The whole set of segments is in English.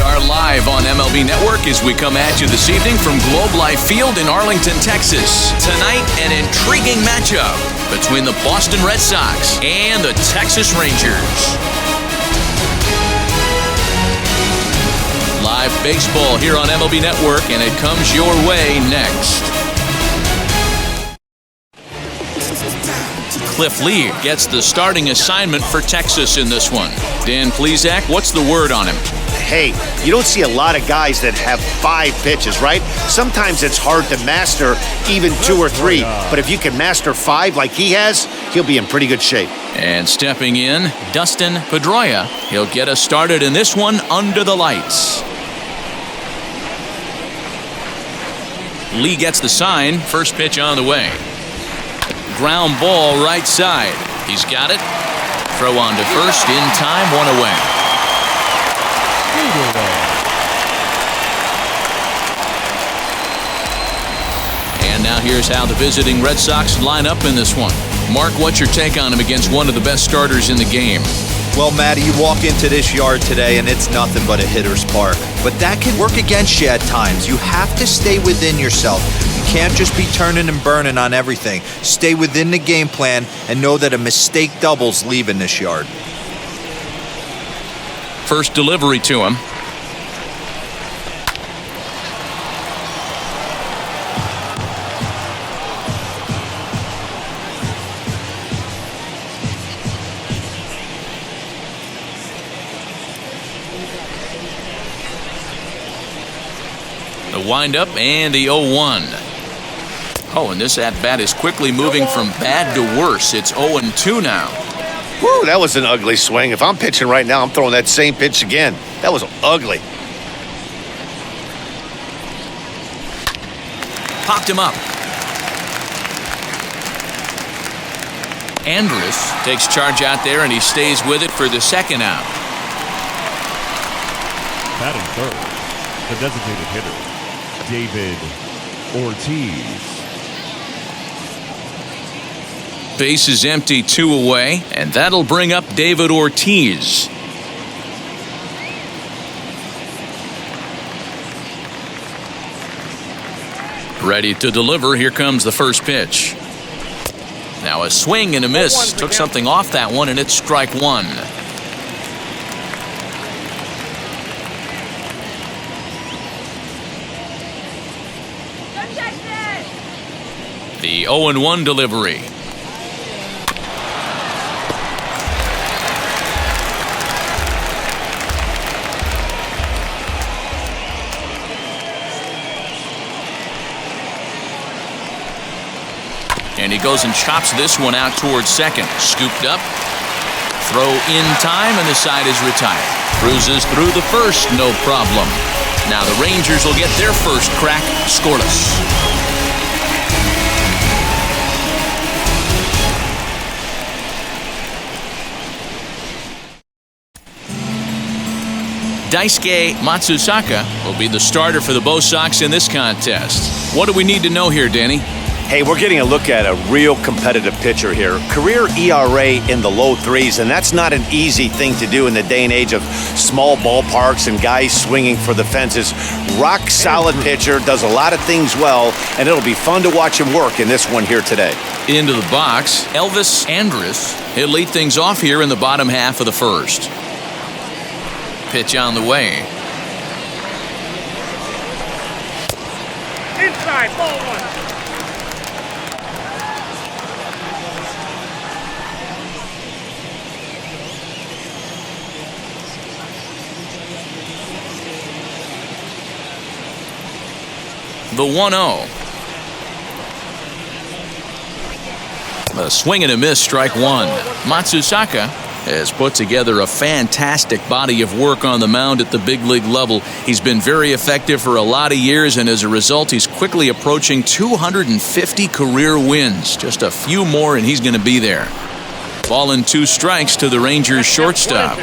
are live on MLB Network as we come at you this evening from Globe Life Field in Arlington, Texas. Tonight, an intriguing matchup between the Boston Red Sox and the Texas Rangers. Live baseball here on MLB Network, and it comes your way next. Cliff Lee gets the starting assignment for Texas in this one. Dan Plesac, what's the word on him? Hey, you don't see a lot of guys that have 5 pitches, right? Sometimes it's hard to master even 2 or 3. But if you can master 5 like he has, he'll be in pretty good shape. And stepping in, Dustin Pedroia. He'll get us started in this one under the lights. Lee gets the sign. First pitch on the way. Ground ball right side. He's got it. Throw on to first in time, 1 away. And now here's how the visiting Red Sox line up in this one. Mark, what's your take on him against one of the best starters in the game? Well, Matty, you walk into this yard today and it's nothing but a hitter's park. But that can work against you at times. You have to stay within yourself. You can't just be turning and burning on everything. Stay within the game plan and know that a mistake doubles leaving this yard. First delivery to him. The windup and the 0-1. Oh, and this at-bat is quickly moving from bad to worse. It's 0-2 now. Whew, that was an ugly swing. If I'm pitching right now, I'm throwing that same pitch again. That was ugly. Popped him up. Andrus takes charge out there, and he stays with it for the second out. Batting third, the designated hitter, David Ortiz. Base is empty, 2 away, and that'll bring up David Ortiz. Ready to deliver. Here comes the first pitch. Now a swing and a miss. Took something off that one, and it's strike 1. The 0-1 delivery. And he goes and chops this one out towards second. Scooped up. Throw in time, and the side is retired. Cruises through the first, no problem. Now the Rangers will get their first crack, scoreless. Daisuke Matsusaka will be the starter for the Bo Sox in this contest. What do we need to know here, Danny? Hey, we're getting a look at a real competitive pitcher here. Career ERA in the low 3s, and that's not an easy thing to do in the day and age of small ballparks and guys swinging for the fences. Rock solid pitcher, does a lot of things well, and it'll be fun to watch him work in this one here today. Into the box, Elvis Andrus. He'll lead things off here in the bottom half of the first. Pitch on the way. Inside, ball 1. The 1-0. A swing and a miss, strike 1. Matsusaka has put together a fantastic body of work on the mound at the big league level. He's been very effective for a lot of years, and as a result, he's quickly approaching 250 career wins. Just a few more, and he's going to be there. Ball and 2 strikes to the Rangers shortstop.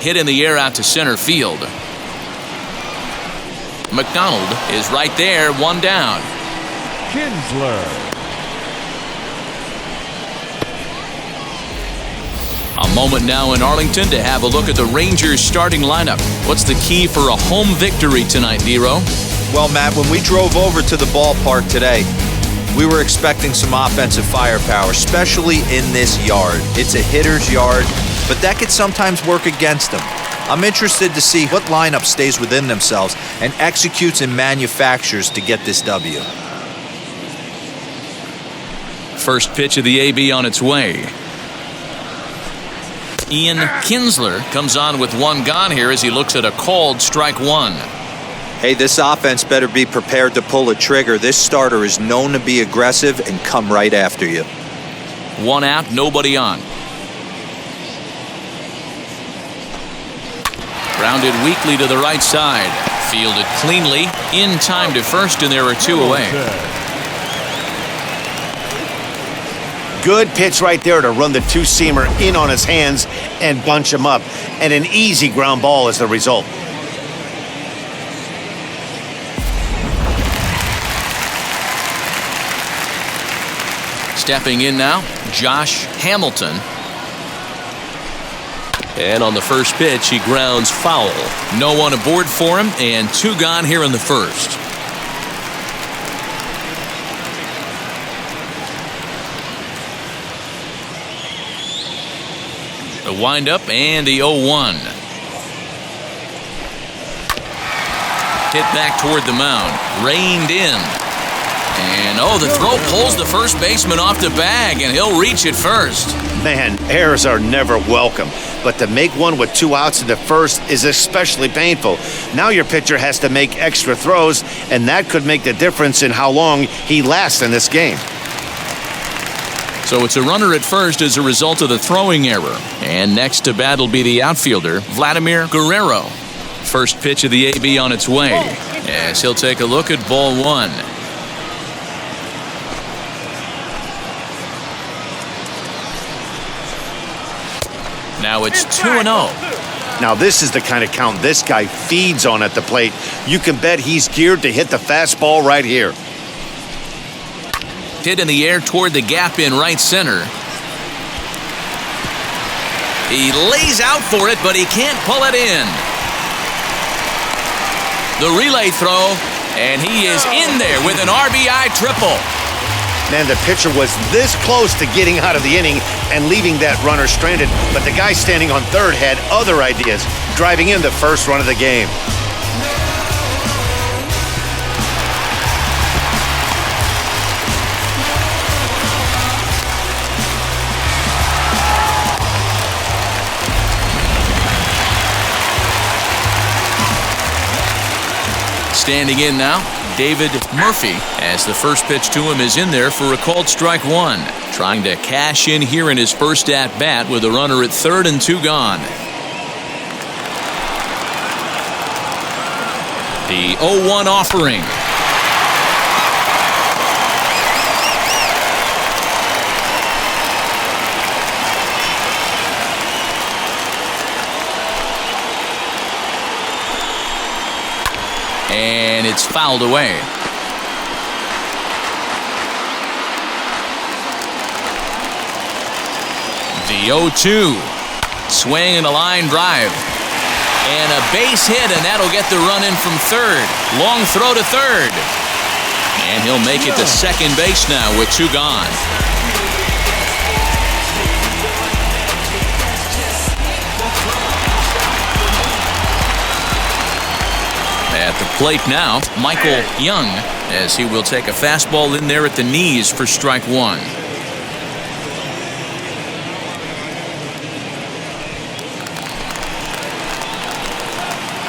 Hit in the air out to center field. McDonald is right there, 1 down. Kinsler. A moment now in Arlington to have a look at the Rangers starting lineup. What's the key for a home victory tonight, Dero? Well, Matt, when we drove over to the ballpark today, we were expecting some offensive firepower, especially in this yard. It's a hitter's yard, but that could sometimes work against them. I'm interested to see what lineup stays within themselves and executes and manufactures to get this W. First pitch of the AB on its way. Ian Kinsler comes on with one gone here as he looks at a called strike one. Hey, this offense better be prepared to pull a trigger. This starter is known to be aggressive and come right after you. One out, nobody on. Grounded weakly to the right side. Fielded cleanly. In time to first, and there are two away. Good pitch right there to run the two-seamer in on his hands and bunch him up. And an easy ground ball is the result. Stepping in now, Josh Hamilton. And on the first pitch, he grounds foul. No one aboard for him, and two gone here in the first. A windup and the 0-1. Hit back toward the mound. Reined in. And, the throw pulls the first baseman off the bag, and he'll reach it first. Man, errors are never welcome. But to make one with two outs in the first is especially painful. Now your pitcher has to make extra throws, and that could make the difference in how long he lasts in this game. So it's a runner at first as a result of the throwing error. And next to bat will be the outfielder, Vladimir Guerrero. First pitch of the AB on its way. As he'll take a look at ball one. Now it's 2-0. Now this is the kind of count this guy feeds on at the plate. You can bet he's geared to hit the fastball right here. Hit in the air toward the gap in right center. He lays out for it, but he can't pull it in. The relay throw, and he is in there with an RBI triple. Man, the pitcher was this close to getting out of the inning and leaving that runner stranded, but the guy standing on third had other ideas, driving in the first run of the game. Standing in now, David Murphy, as the first pitch to him is in there for a called strike one. Trying to cash in here in his first at-bat with a runner at third and two gone. The 0-1 offering. And it's fouled away. The 0-2. Swing and a line drive. And a base hit, and that'll get the run in from third. Long throw to third. And he'll make it to second base now with two gone. At the plate now, Michael Young, as he will take a fastball in there at the knees for strike one.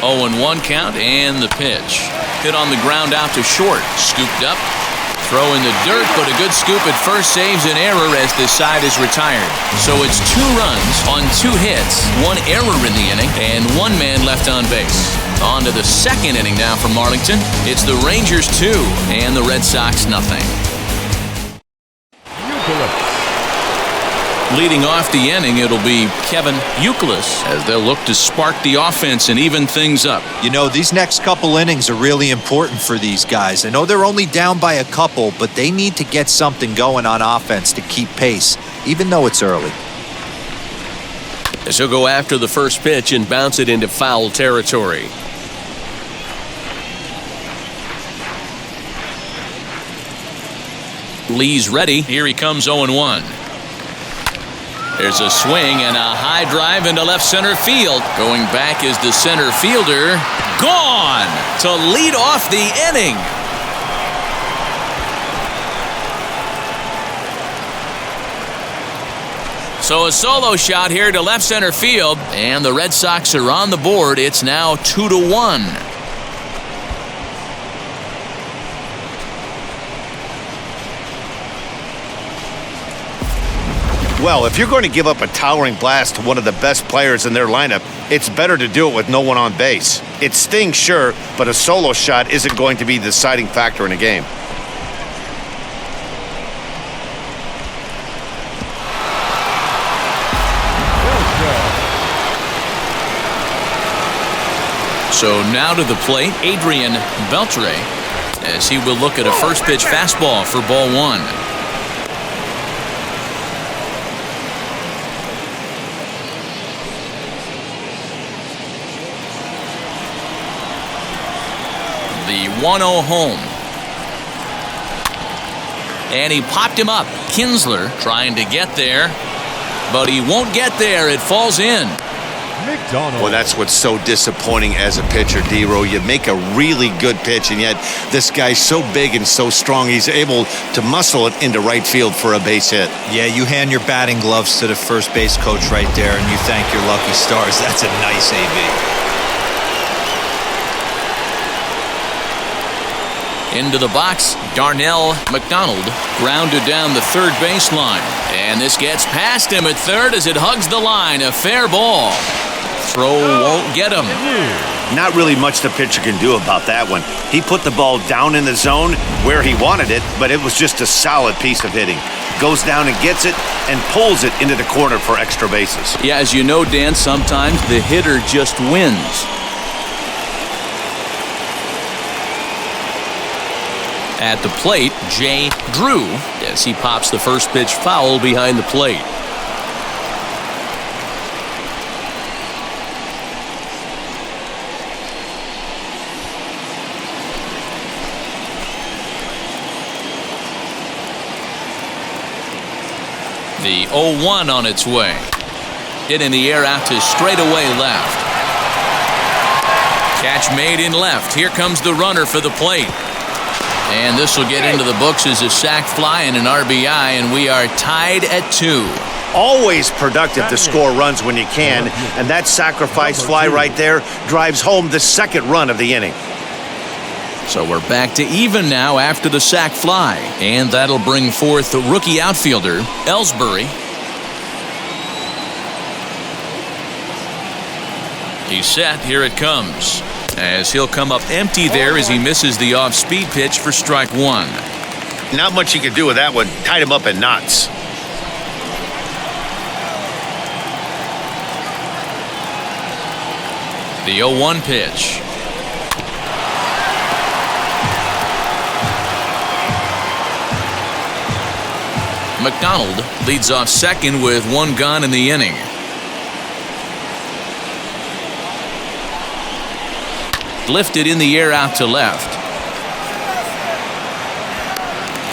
0-1 count, and the pitch. Hit on the ground out to short. Scooped up. Throw in the dirt, but a good scoop at first saves an error as this side is retired. So it's 2 runs on 2 hits, 1 error in the inning, and 1 man left on base. On to the second inning now from Arlington. It's the Rangers 2 and the Red Sox nothing. Leading off the inning, it'll be Kevin Youkilis as they'll look to spark the offense and even things up. You know, these next couple innings are really important for these guys. I know they're only down by a couple, but they need to get something going on offense to keep pace, even though it's early. as he'll go after the first pitch and bounce it into foul territory. Lee's ready. Here he comes 0-1. There's a swing and a high drive into left center field. Going back is the center fielder. Gone to lead off the inning. So a solo shot here to left center field, and the Red Sox are on the board. It's now 2-1. Well, if you're going to give up a towering blast to one of the best players in their lineup, it's better to do it with no one on base. It stings, sure, but a solo shot isn't going to be the deciding factor in a game. So now to the plate, Adrian Beltre, as he will look at a first pitch fastball for ball one. The 1-0 home. And he popped him up. Kinsler trying to get there, but he won't get there. It falls in. Well, that's what's so disappointing as a pitcher, D-Row. You make a really good pitch, and yet this guy's so big and so strong, he's able to muscle it into right field for a base hit. Yeah, you hand your batting gloves to the first base coach right there, and you thank your lucky stars. That's a nice AB. Into the box, Darnell McDonald grounded down the third baseline. And this gets past him at third as it hugs the line. A fair ball. Throw won't get him. Not really much the pitcher can do about that one. He put the ball down in the zone where he wanted it, but it was just a solid piece of hitting. Goes down and gets it and pulls it into the corner for extra bases. Yeah, as you know, Dan, sometimes the hitter just wins. At the plate, Jay Drew, as he pops the first pitch foul behind the plate. The 0-1 on its way. Hit in the air out to straightaway left. Catch made in left. Here comes the runner for the plate. And this will get into the books as a sac fly and an RBI, and we are tied at 2. Always productive to score runs when you can, and that sacrifice fly right there drives home the second run of the inning. So we're back to even now after the sac fly, and that'll bring forth the rookie outfielder, Ellsbury. He's set. Here it comes. As he'll come up empty there as he misses the off-speed pitch for strike one. Not much you can do with that one. Tied him up in knots. The 0-1 pitch. McDonald leads off second with one gone in the inning. Lifted in the air out to left.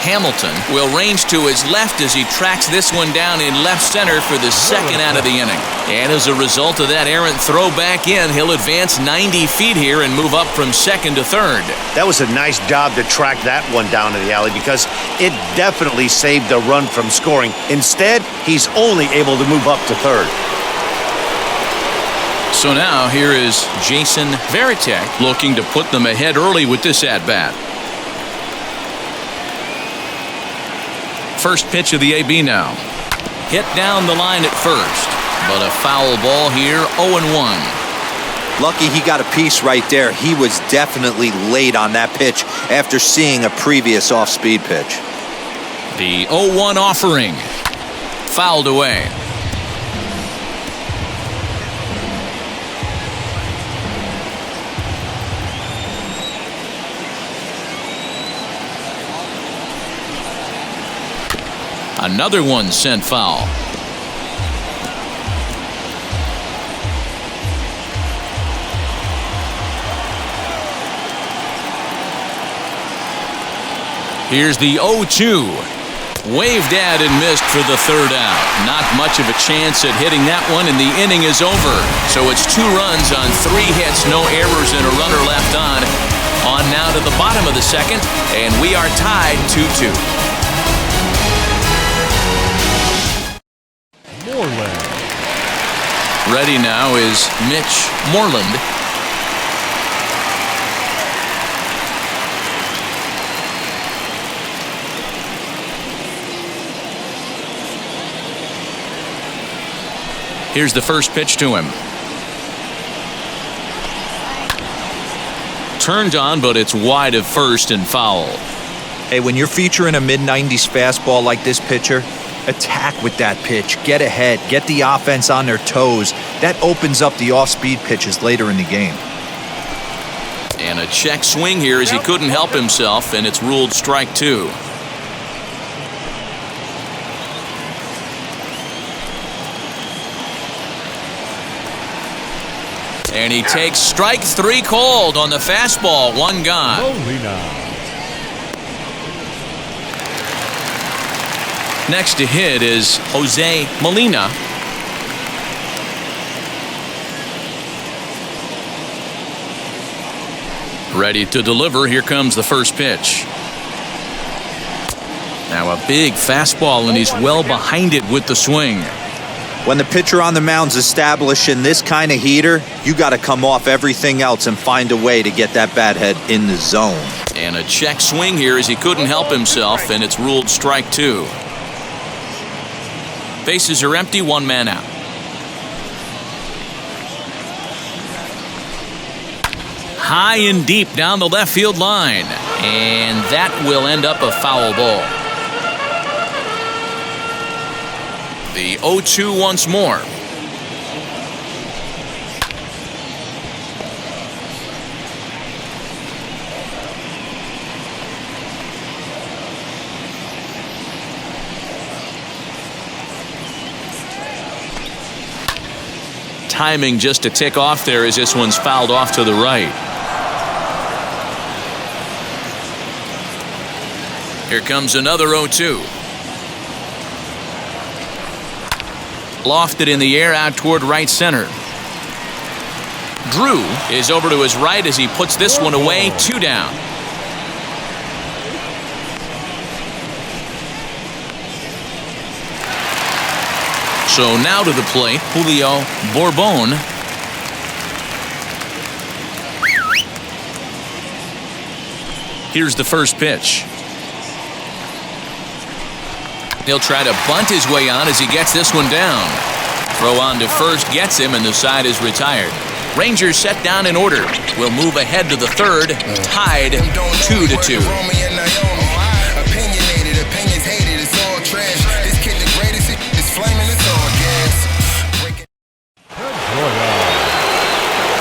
Hamilton will range to his left as he tracks this one down in left center for the second out of the inning. And as a result of that errant throw back in, he'll advance 90 feet here and move up from second to third. That was a nice job to track that one down to the alley because it definitely saved the run from scoring. Instead, he's only able to move up to third. So now here is Jason Varitek looking to put them ahead early with this at-bat. First pitch of the AB now. Hit down the line at first, but a foul ball here, 0-1. Lucky he got a piece right there. He was definitely late on that pitch after seeing a previous off-speed pitch. The 0-1 offering. Fouled away. Another one sent foul. Here's the 0-2. Waved at and missed for the third out. Not much of a chance at hitting that one, and the inning is over. So it's 2 runs on 3 hits, no errors, and a runner left on. On now to the bottom of the second, and we are tied 2-2. Moreland. Ready now is Mitch Moreland. Here's the first pitch to him. Turned on, but it's wide of first and foul. Hey, when you're featuring a mid-90s fastball like this pitcher, attack with that pitch. Get ahead. Get the offense on their toes. That opens up the off-speed pitches later in the game. And a check swing here as he couldn't help himself, and it's ruled strike 2. And he takes strike 3 called on the fastball. 1 gone. Next to hit is Jose Molina. Ready to deliver. Here comes the first pitch. Now a big fastball, and he's well behind it with the swing. When the pitcher on the mound's establishing this kind of heater, you got to come off everything else and find a way to get that bat head in the zone. And a check swing here as he couldn't help himself, and it's ruled strike 2. Bases are empty, 1 man out. High and deep down the left field line, and that will end up a foul ball. The 0-2 once more. Timing just a tick off there as this one's fouled off to the right. Here comes another 0-2. Lofted in the air out toward right center. Drew is over to his right as he puts this one away. 2 down. So now to the plate, Julio Bourbon. Here's the first pitch. He'll try to bunt his way on as he gets this one down. Throw on to first gets him, and the side is retired. Rangers set down in order. Will move ahead to the third, tied 2-2.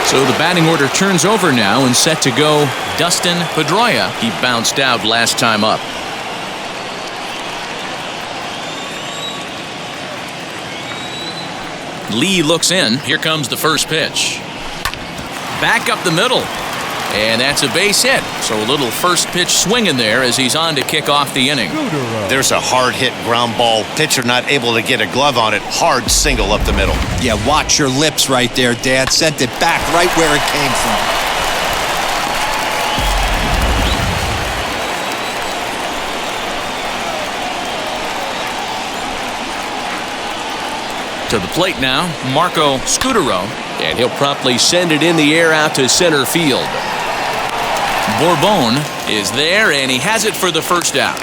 So the batting order turns over now, and set to go Dustin Pedroia. He bounced out last time up. Lee looks in. Here comes the first pitch. Back up the middle. And that's a base hit. So a little first pitch swing in there as he's on to kick off the inning. There's a hard hit ground ball. Pitcher not able to get a glove on it. Hard single up the middle. Yeah, watch your lips right there, Dad. Sent it back right where it came from. To the plate now, Marco Scutaro, and he'll promptly send it in the air out to center field. Bourbon is there, and he has it for the first out.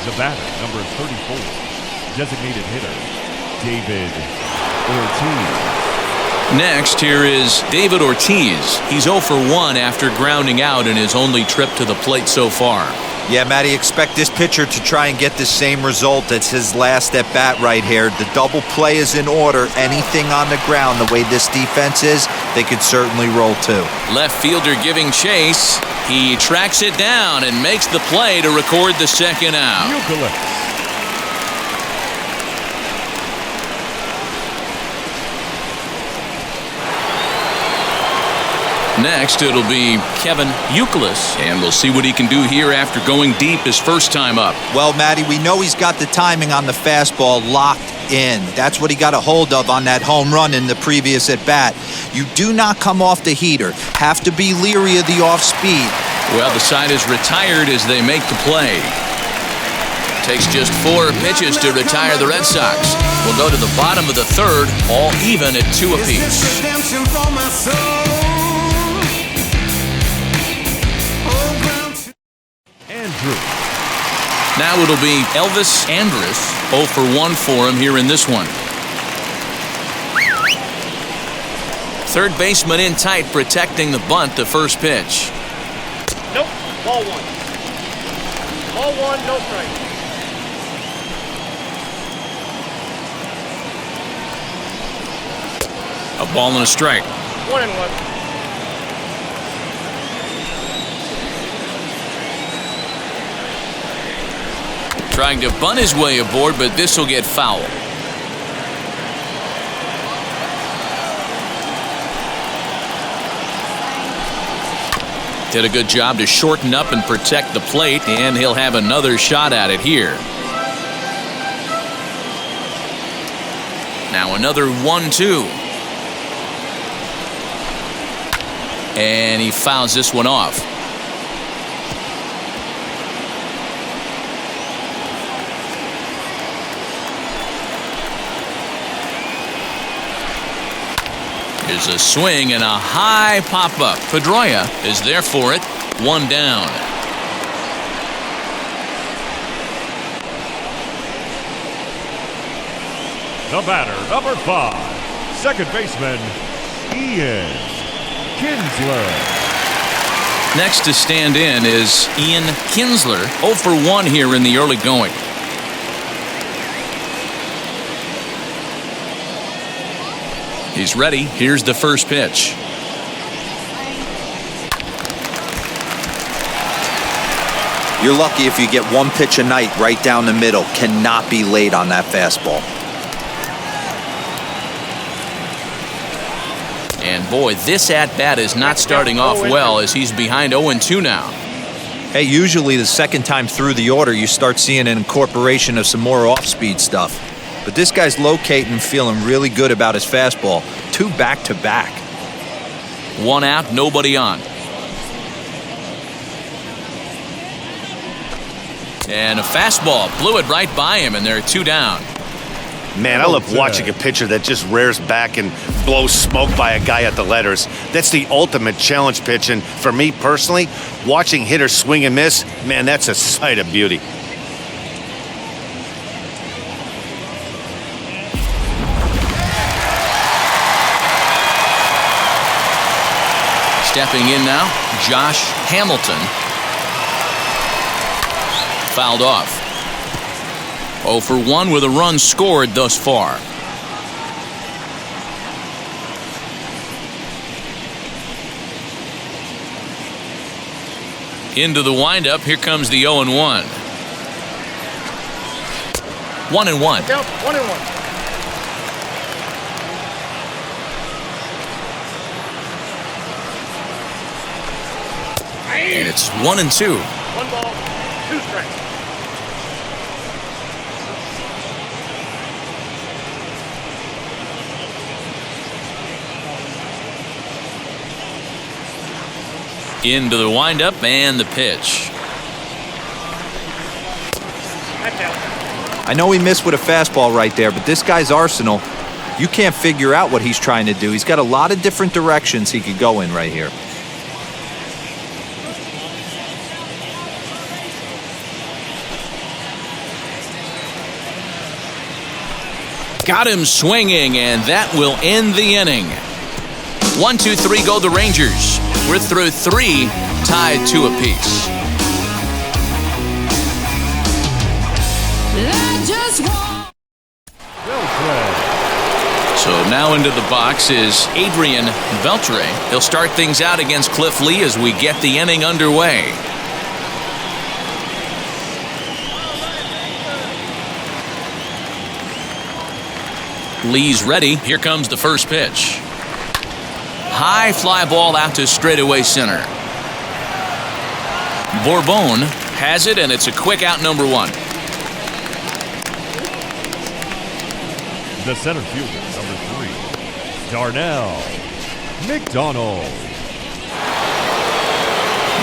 The batter, number 34, designated hitter, David Ortiz. Next, here is David Ortiz. He's 0 for 1 after grounding out in his only trip to the plate so far. Yeah, Matty, expect this pitcher to try and get the same result. It's his last at bat right here. The double play is in order. Anything on the ground, the way this defense is, they could certainly roll too. Left fielder giving chase. He tracks it down and makes the play to record the second out. Next, it'll be Kevin Youkilis, and we'll see what he can do here after going deep his first time up. Well, Matty, we know he's got the timing on the fastball locked in. That's what he got a hold of on that home run in the previous at-bat. You do not come off the heater. Have to be leery of the off-speed. Well, the side is retired as they make the play. Takes just 4 pitches to retire the Red Sox. We'll go to the bottom of the third, all even at 2 apiece. Andrew. Now it'll be Elvis Andrus, 0 for 1 for him here in this one. Third baseman in tight, protecting the bunt, the first pitch. Nope, ball 1. Ball 1, no strike. A ball and a strike. 1-1. Trying to bunt his way aboard, but this will get foul. Did a good job to shorten up and protect the plate, and he'll have another shot at it here. Now another 1-2. And he fouls this one off. Here's a swing and a high pop-up. Pedroia is there for it. 1 down. The batter, number 5, second baseman, Ian Kinsler. Next to stand in is Ian Kinsler, 0 for 1 here in the early going. He's ready. Here's the first pitch. You're lucky if you get 1 pitch a night right down the middle. Cannot be late on that fastball. And boy, this at-bat is not starting off well as he's behind 0-2 now. Hey, usually the second time through the order, you start seeing an incorporation of some more off-speed stuff. But this guy's locating, feeling really good about his fastball. 2 back-to-back. 1 out, nobody on. And a fastball blew it right by him, and they're 2 down. Man, I love watching a pitcher that just rears back and blows smoke by a guy at the letters. That's the ultimate challenge pitch, and for me personally, watching hitters swing and miss, man, that's a sight of beauty. Stepping in now, Josh Hamilton. Fouled off. 0 for 1 with a run scored thus far. Into the windup, here comes the 0-1. 1-1. Yep, 1-1. And it's 1-2. 1 ball, 2 strikes. Into the windup and the pitch. That's out. I know he missed with a fastball right there, but this guy's arsenal, you can't figure out what he's trying to do. He's got a lot of different directions he could go in right here. Got him swinging, and that will end the inning. 1, 2, 3 go the Rangers. We're through 3, tied 2 apiece. So now into the box is Adrian Beltre. He'll start things out against Cliff Lee as we get the inning underway. Lee's ready. Here comes the first pitch. high fly ball out to straightaway center. Bourbon has it, and it's a quick out, number 1. The center fielder, number 3, Darnell McDonald.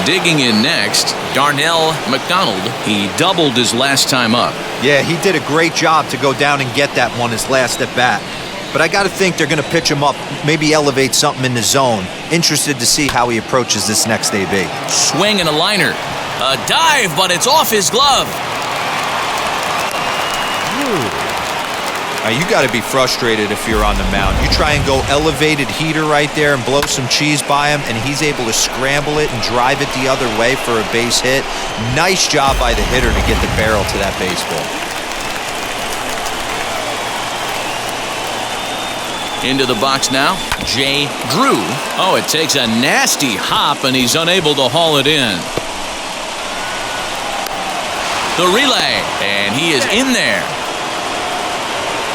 Digging in next, Darnell McDonald. He doubled his last time up. Yeah, he did a great job to go down and get that one his last at bat. But I got to think they're going to pitch him up, maybe elevate something in the zone. Interested to see how he approaches this next AB. Swing and a liner. A dive, but it's off his glove. Now, you got to be frustrated if you're on the mound. You try and go elevated heater right there and blow some cheese by him, and he's able to scramble it and drive it the other way for a base hit. Nice job by the hitter to get the barrel to that baseball. Into the box now, Jay Drew. Oh, it takes a nasty hop, and he's unable to haul it in. The relay, and he is in there.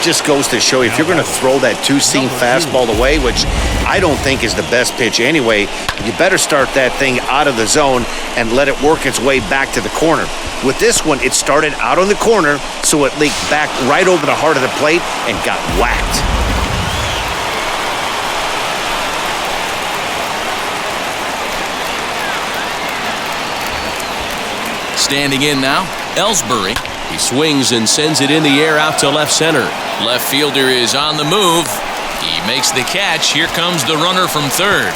Just goes to show you, if you're going to throw that two-seam fastball away, which I don't think is the best pitch anyway, you better start that thing out of the zone and let it work its way back to the corner. With this one, it started out on the corner, so it leaked back right over the heart of the plate and got whacked. Standing in now, Ellsbury. He swings and sends it in the air out to left center. Left fielder is on the move. He makes the catch. Here comes the runner from third.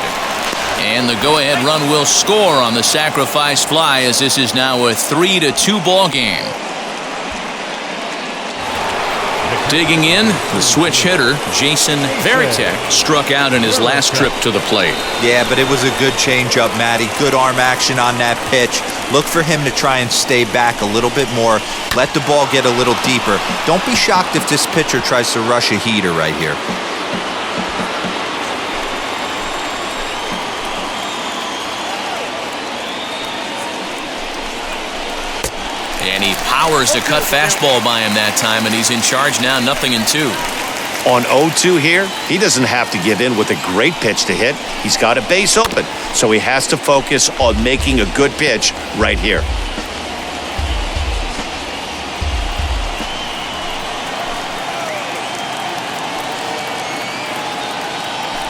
And the go-ahead run will score on the sacrifice fly, as this is now a 3-2 ball game. Digging in, the switch hitter, Jason Varitek, struck out in his last trip to the plate. Yeah, but it was a good changeup, Matty. Good arm action on that pitch. Look for him to try and stay back a little bit more. Let the ball get a little deeper. Don't be shocked if this pitcher tries to rush a heater right here. And he powers the cut fastball by him that time, and he's in charge now, 0-2. On 0-2 here, he doesn't have to get in with a great pitch to hit. He's got a base open, so he has to focus on making a good pitch right here.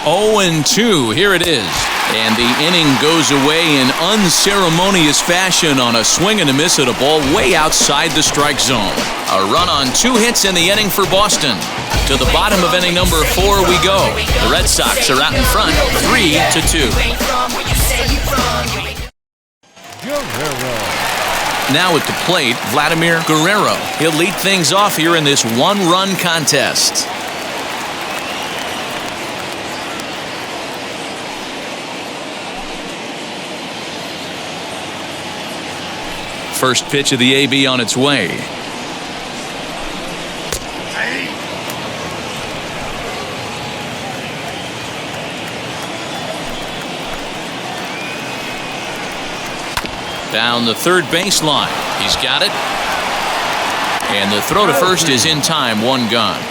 (0-2), here it is. And the inning goes away in unceremonious fashion on a swing and a miss at a ball way outside the strike zone. A run on 2 hits in the inning for Boston. To the bottom of inning number 4 we go. The Red Sox are out in front, 3-2. Now at the plate, Vladimir Guerrero. He'll lead things off here in this one-run contest. First pitch of the AB on its way. Down the third baseline. He's got it. And the throw to first is in time, 1 gone.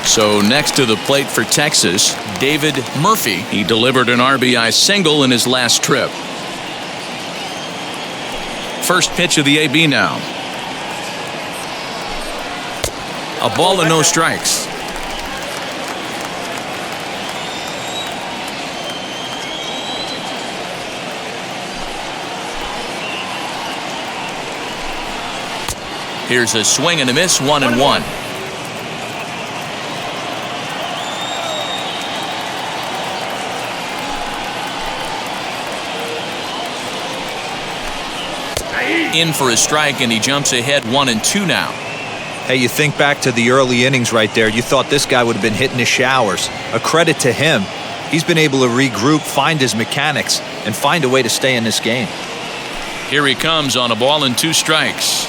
So next to the plate for Texas, David Murphy. He delivered an RBI single in his last trip. First pitch of the AB now. A ball and no strikes. Here's a swing and a miss, 1-1. In for a strike, and he jumps ahead 1-2 now. Hey, you think back to the early innings right there. You thought this guy would have been hitting his showers. A credit to him. He's been able to regroup, find his mechanics, and find a way to stay in this game. Here he comes on a ball and 2 strikes.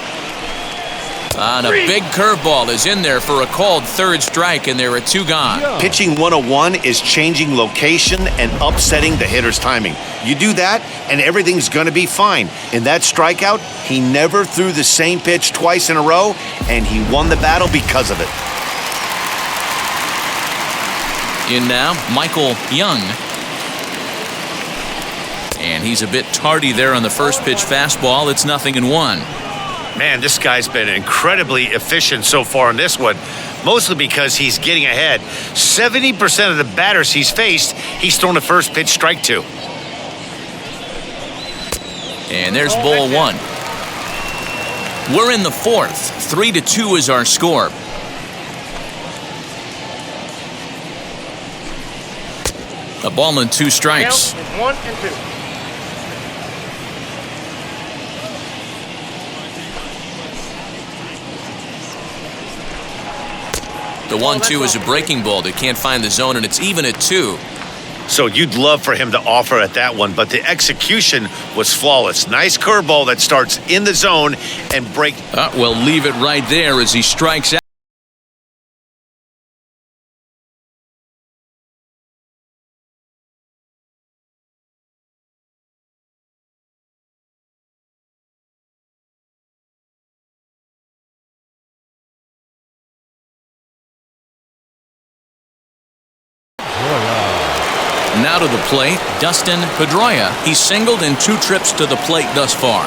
And a big curveball is in there for a called third strike, and there are 2 gone. Pitching 101 is changing location and upsetting the hitter's timing. You do that, and everything's going to be fine. In that strikeout, he never threw the same pitch twice in a row, and he won the battle because of it. In now, Michael Young. And he's a bit tardy there on the first pitch fastball. It's 0-1. Man, this guy's been incredibly efficient so far in this one, mostly because he's getting ahead. 70% of the batters he's faced, he's thrown a first pitch strike to. And there's ball 1. We're in the 4th. 3-2 is our score. A ball and 2 strikes. 1 and 2. The 1-2 is a breaking ball that can't find the zone, and it's even at 2. So you'd love for him to offer at that one, but the execution was flawless. Nice curveball that starts in the zone and break. Well, leave it right there as he strikes out. Now to the plate, Dustin Pedroia. He's singled in 2 trips to the plate thus far.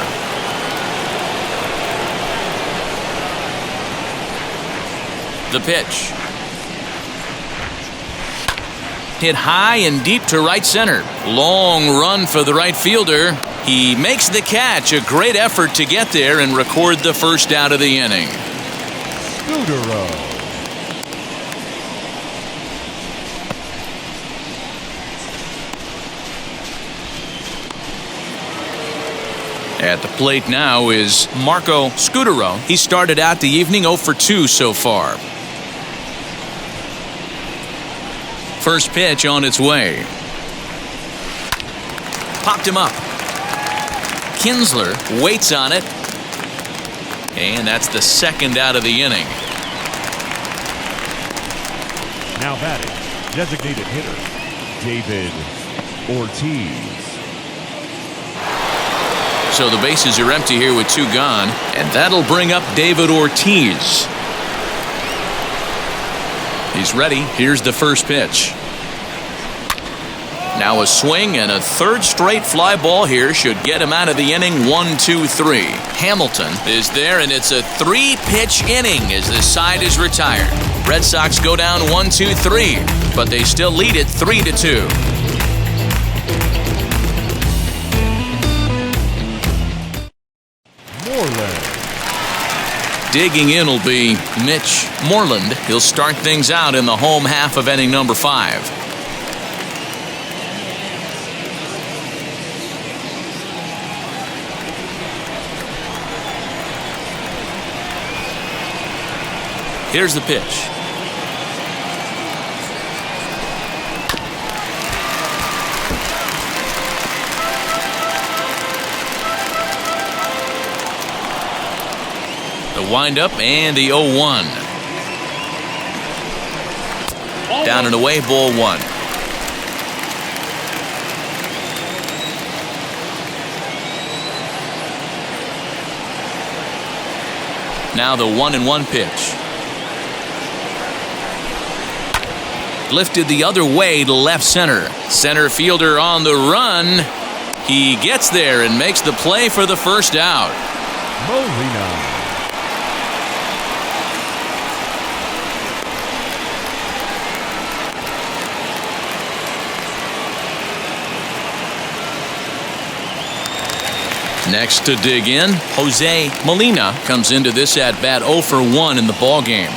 The pitch. Hit high and deep to right center. Long run for the right fielder. He makes the catch. A great effort to get there and record the first out of the inning. Scudero. At the plate now is Marco Scudero. He started out the evening 0 for 2 so far. First pitch on its way. Popped him up. Kinsler waits on it. And that's the second out of the inning. Now batting, designated hitter, David Ortiz. So the bases are empty here with 2 gone, and that'll bring up David Ortiz. He's ready. Here's the first pitch. Now a swing and a third straight fly ball here should get him out of the inning. 1-2-3. Hamilton is there, and it's a 3-pitch inning as this side is retired. Red Sox go down 1-2-3, but they still lead it 3-2. Digging in will be Mitch Moreland. He'll start things out in the home half of inning number 5. Here's the pitch. The windup and the 0-1. Down and away, ball 1. Now the 1-1 pitch. Lifted the other way to left center. Center fielder on the run. He gets there and makes the play for the first out. Molina. Next to dig in, Jose Molina comes into this at-bat 0 for 1 in the ballgame.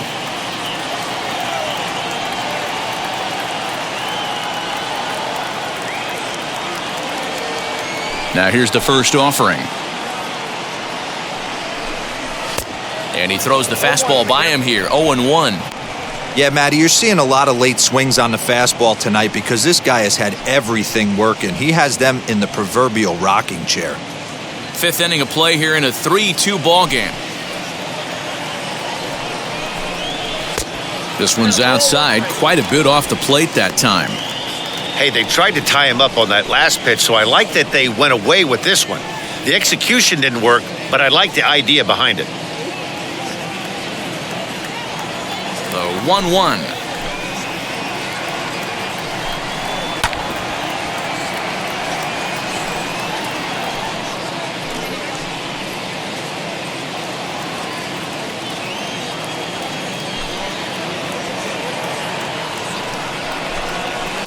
Now here's the first offering. And he throws the fastball by him here, 0-1. Yeah, Matty, you're seeing a lot of late swings on the fastball tonight because this guy has had everything working. He has them in the proverbial rocking chair. 5th inning of play here in a 3-2 ball game. This one's outside, quite a bit off the plate that time. Hey, they tried to tie him up on that last pitch, so I like that they went away with this one. The execution didn't work, but I like the idea behind it. The 1-1.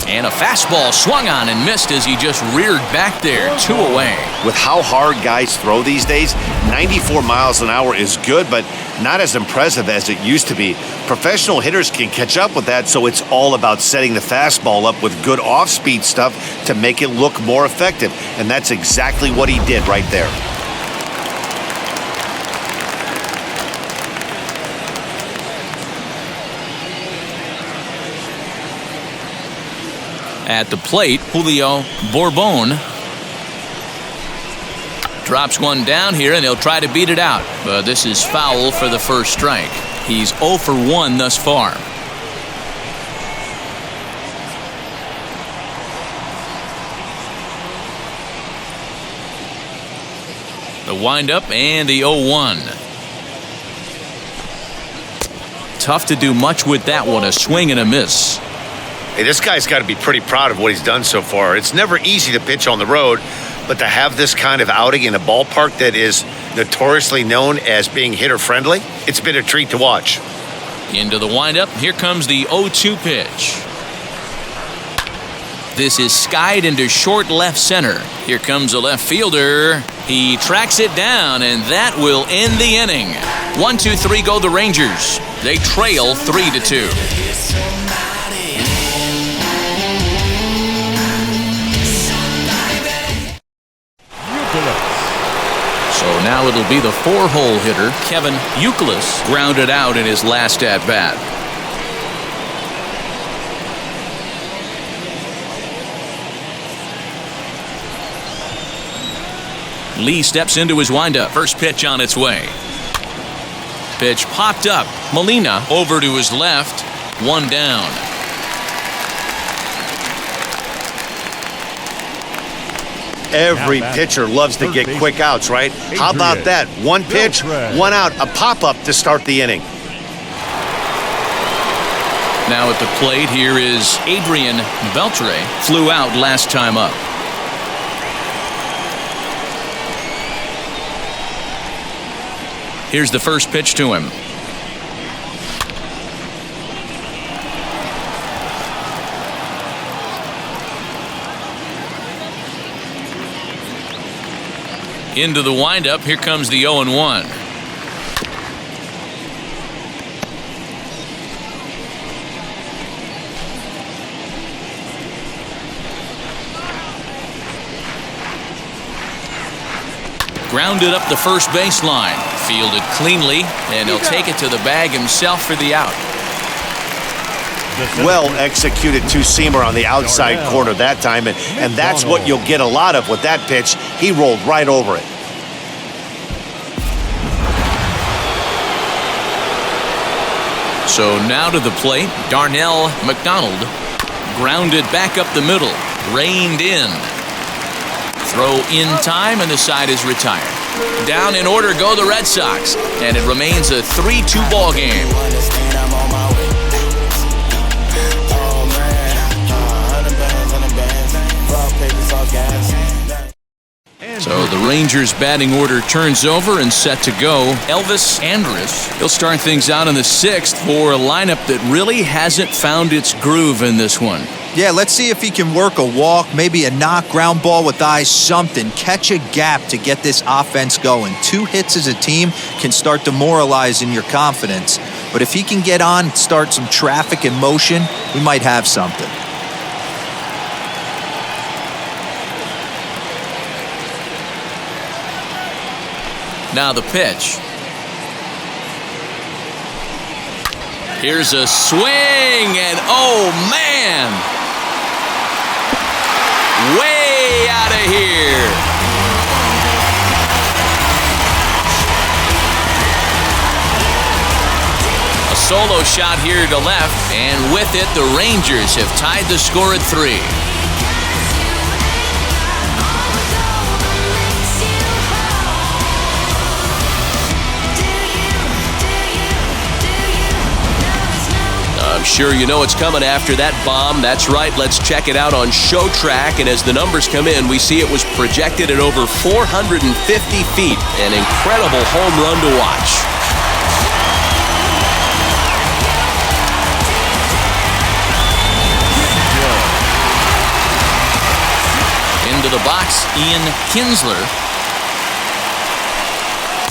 And a fastball swung on and missed as he just reared back there. 2 away. With how hard guys throw these days, 94 miles an hour is good, but not as impressive as it used to be. Professional hitters can catch up with that, so it's all about setting the fastball up with good off-speed stuff to make it look more effective. And that's exactly what he did right there. At the plate, Julio Bourbon drops one down here, and he'll try to beat it out. But this is foul for the first strike. He's 0 for 1 thus far. The windup and the 0-1. Tough to do much with that one, a swing and a miss. Hey, this guy's got to be pretty proud of what he's done so far. It's never easy to pitch on the road, but to have this kind of outing in a ballpark that is notoriously known as being hitter-friendly, it's been a treat to watch. Into the windup, here comes the 0-2 pitch. This is skied into short left center. Here comes a left fielder. He tracks it down, and that will end the inning. 1-2-3 go the Rangers. They trail 3-2. So now it'll be the 4-hole hitter, Kevin Youkilis, grounded out in his last at-bat. Lee steps into his windup. First pitch on its way. Pitch popped up. Molina over to his left. 1 down. Every pitcher loves to get quick outs, right? How about that? 1 pitch, 1 out, a pop-up to start the inning. Now at the plate, here is Adrian Beltre. Flew out last time up. Here's the first pitch to him. Into the windup, here comes the 0-1. Grounded up the first baseline. Fielded cleanly, and he'll take it to the bag himself for the out. Well executed two-seamer on the outside corner that time, and that's what you'll get a lot of with that pitch. He rolled right over it. So now to the plate, Darnell McDonald. Grounded back up the middle, reined in. Throw in time, and the side is retired. Down in order go the Red Sox, and it remains a 3-2 ball game. So the Rangers batting order turns over and set to go. Elvis Andrus, he'll start things out in the 6th for a lineup that really hasn't found its groove in this one. Yeah, let's see if he can work a walk, maybe a knock, ground ball with eyes, something. Catch a gap to get this offense going. 2 hits as a team can start demoralizing your confidence. But if he can get on, start some traffic in motion, we might have something. Now the pitch. Here's a swing, and oh man! Way out of here. A solo shot here to left, and with it, the Rangers have tied the score at 3. I'm sure you know it's coming after that bomb. That's right, let's check it out on Show Track. And as the numbers come in, we see it was projected at over 450 feet. An incredible home run to watch. Into the box, Ian Kinsler.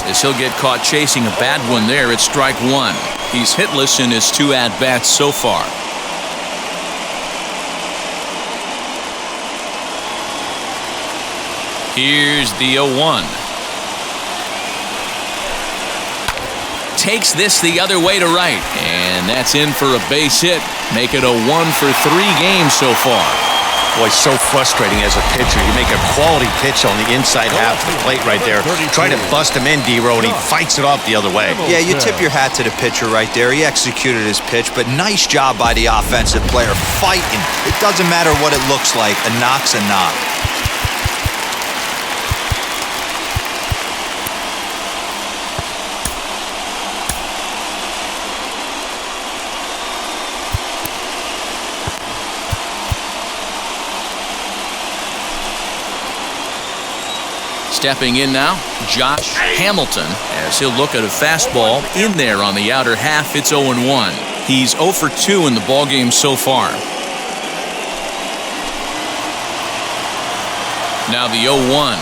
As he'll get caught chasing a bad one there, it's strike 1. He's hitless in his 2 at-bats so far. Here's the 0-1. Takes this the other way to right, and that's in for a base hit. Make it a 1 for 3 games so far. Boy, so frustrating as a pitcher. You make a quality pitch on the inside half of the plate right there. Try to bust him in, D-Row, and he fights it off the other way. Yeah, you tip your hat to the pitcher right there. He executed his pitch, but nice job by the offensive player fighting. It doesn't matter what it looks like. A knock's a knock. Stepping in now, Josh Hamilton, as he'll look at a fastball in there on the outer half. It's 0-1. He's 0 for 2 in the ballgame so far. Now the 0-1.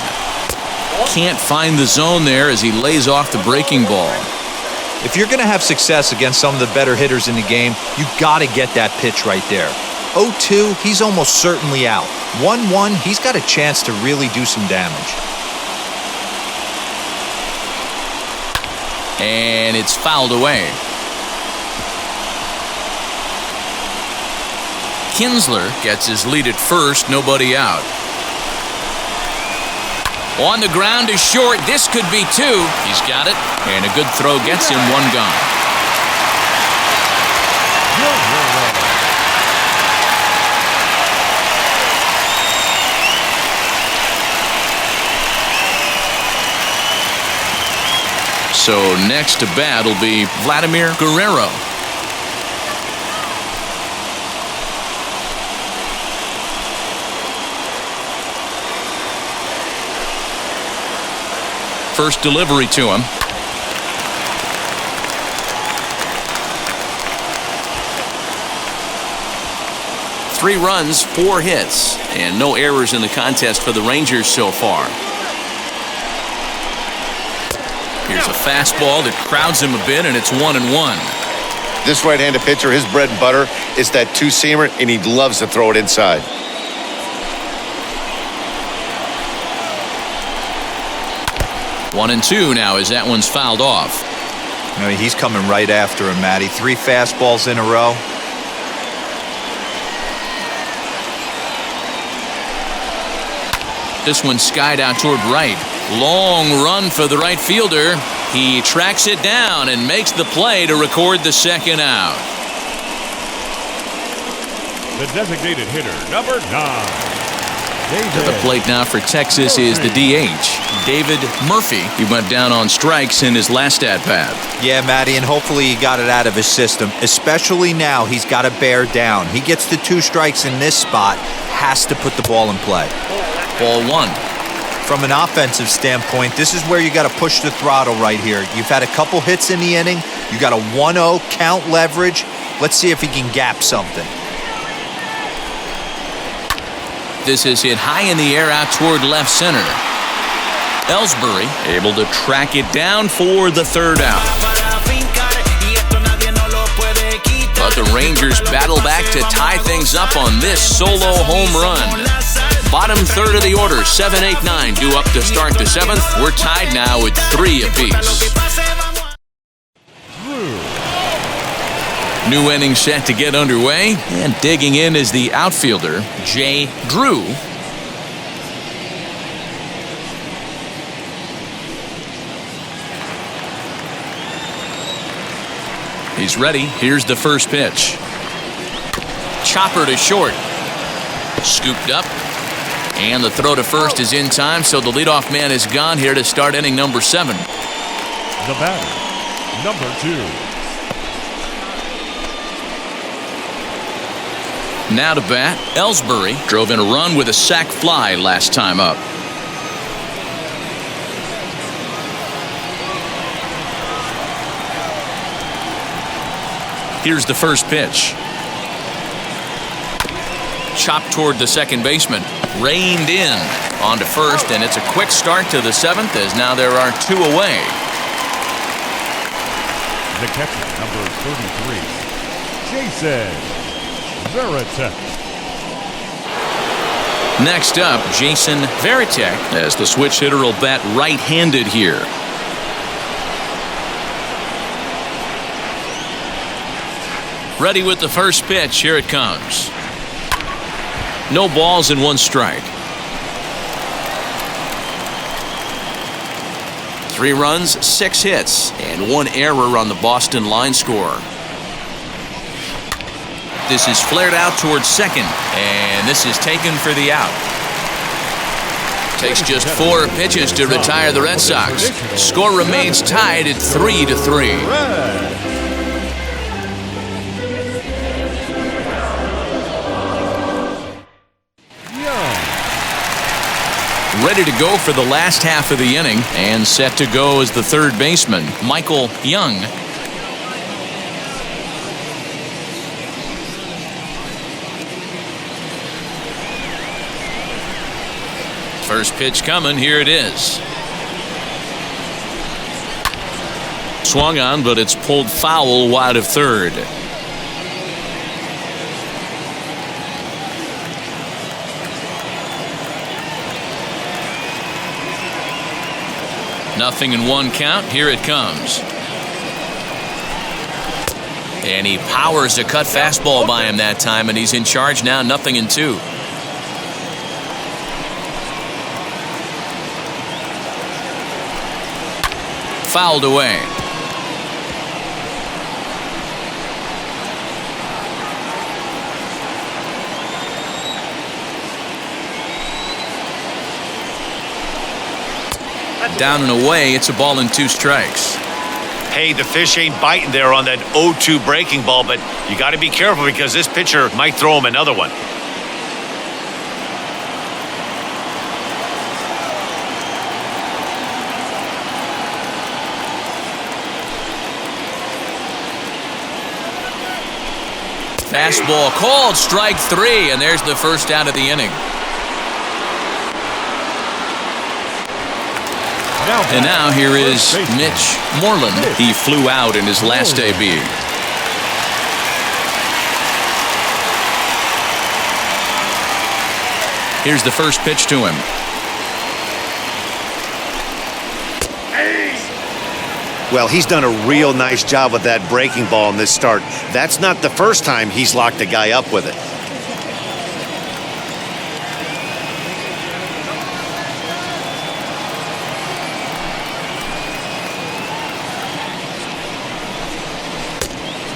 Can't find the zone there as he lays off the breaking ball. If you're going to have success against some of the better hitters in the game, you got to get that pitch right there. 0-2, he's almost certainly out. 1-1, he's got a chance to really do some damage. And it's fouled away. Kinsler gets his lead at first, nobody out. On the ground is short. This could be 2. He's got it, and a good throw gets him 1 gone. So next to bat will be Vladimir Guerrero. First delivery to him. Three runs, 4 hits, and no errors in the contest for the Rangers so far. Here's a fastball that crowds him a bit, and it's 1-1. This right-handed pitcher, his bread and butter is that 2-seamer, and he loves to throw it inside. One and 2 now as that one's fouled off. I mean, he's coming right after him, Matty. 3 fastballs in a row. This one skied out toward right. Long run for the right fielder. He tracks it down and makes the play to record the second out. The designated hitter, number 9. To the plate now for Texas is the DH, David Murphy. He went down on strikes in his last at-bat. Yeah, Matty, and hopefully he got it out of his system. Especially now, he's got to bear down. He gets the 2 strikes in this spot, has to put the ball in play. Ball 1. From an offensive standpoint, this is where you got to push the throttle right here. You've had a couple hits in the inning. You got a 1-0 count leverage. Let's see if he can gap something. This is hit high in the air out toward left center. Ellsbury able to track it down for the third out. But the Rangers battle back to tie things up on this solo home run. Bottom third of the order, 7, 8, 9 due up to start the 7th. We're tied now at 3 apiece. New inning set to get underway, and digging in is the outfielder, Jay Drew. He's ready. Here's the first pitch. Chopper to short. Scooped up. And the throw to first is in time, so the leadoff man is gone here to start inning number 7. The batter, number 2. Now to bat, Ellsbury drove in a run with a sac fly last time up. Here's the first pitch. Chopped toward the second baseman. Reined in on to first, and it's a quick start to the 7th as now there are 2 away. The catcher, number 33, Jason Varitek. Next up, Jason Varitek, as the switch hitter will bat right-handed here. Ready with the first pitch. Here it comes. No balls and 1 strike. 3 runs, 6 hits, and 1 error on the Boston line score. This is flared out towards second, and this is taken for the out. Takes just 4 pitches to retire the Red Sox. Score remains tied at 3-3. Ready to go for the last half of the inning, and set to go as the third baseman, Michael Young. First pitch coming. Here it is. Swung on, but it's pulled foul wide of third. Nothing in 1 count. Here it comes. And he powers a cut fastball by him that time, and he's in charge now. Nothing in 2. Fouled away. Down and away. It's a ball and 2 strikes. Hey, the fish ain't biting there on that 0-2 breaking ball, but you got to be careful because this pitcher might throw him another one. Fastball called, strike 3, and there's the first out of the inning. And now here is Mitch Moreland. He flew out in his last AB. Here's the first pitch to him. Well, he's done a real nice job with that breaking ball in this start. That's not the first time he's locked a guy up with it.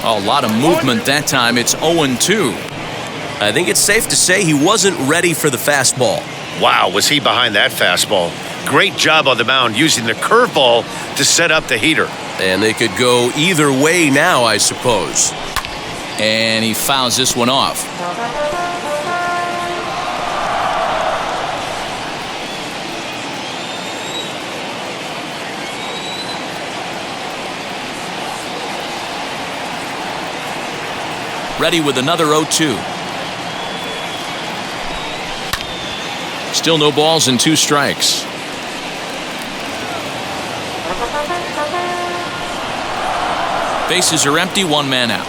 A lot of movement that time. It's 0-2. I think it's safe to say he wasn't ready for the fastball. Wow, was he behind that fastball. Great job on the mound using the curveball to set up the heater. And they could go either way now, I suppose. And he fouls this one off. Ready with another 0-2. Still no balls and 2 strikes. Bases are empty, 1 man out.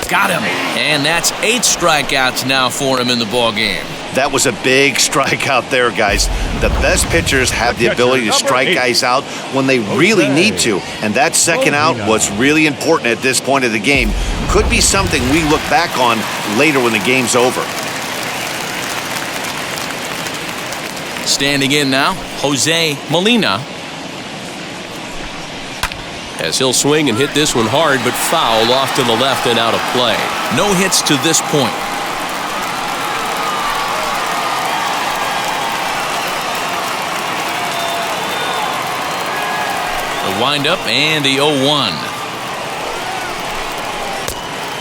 Got him. And that's 8 strikeouts now for him in the ball game. That was a big strikeout there, guys. The best pitchers have the ability to strike guys out when they really need to. And that second out was really important at this point of the game. Could be something we look back on later when the game's over. Standing in now, Jose Molina. As he'll swing and hit this one hard, but foul off to the left and out of play. No hits to this point. The windup and the 0-1.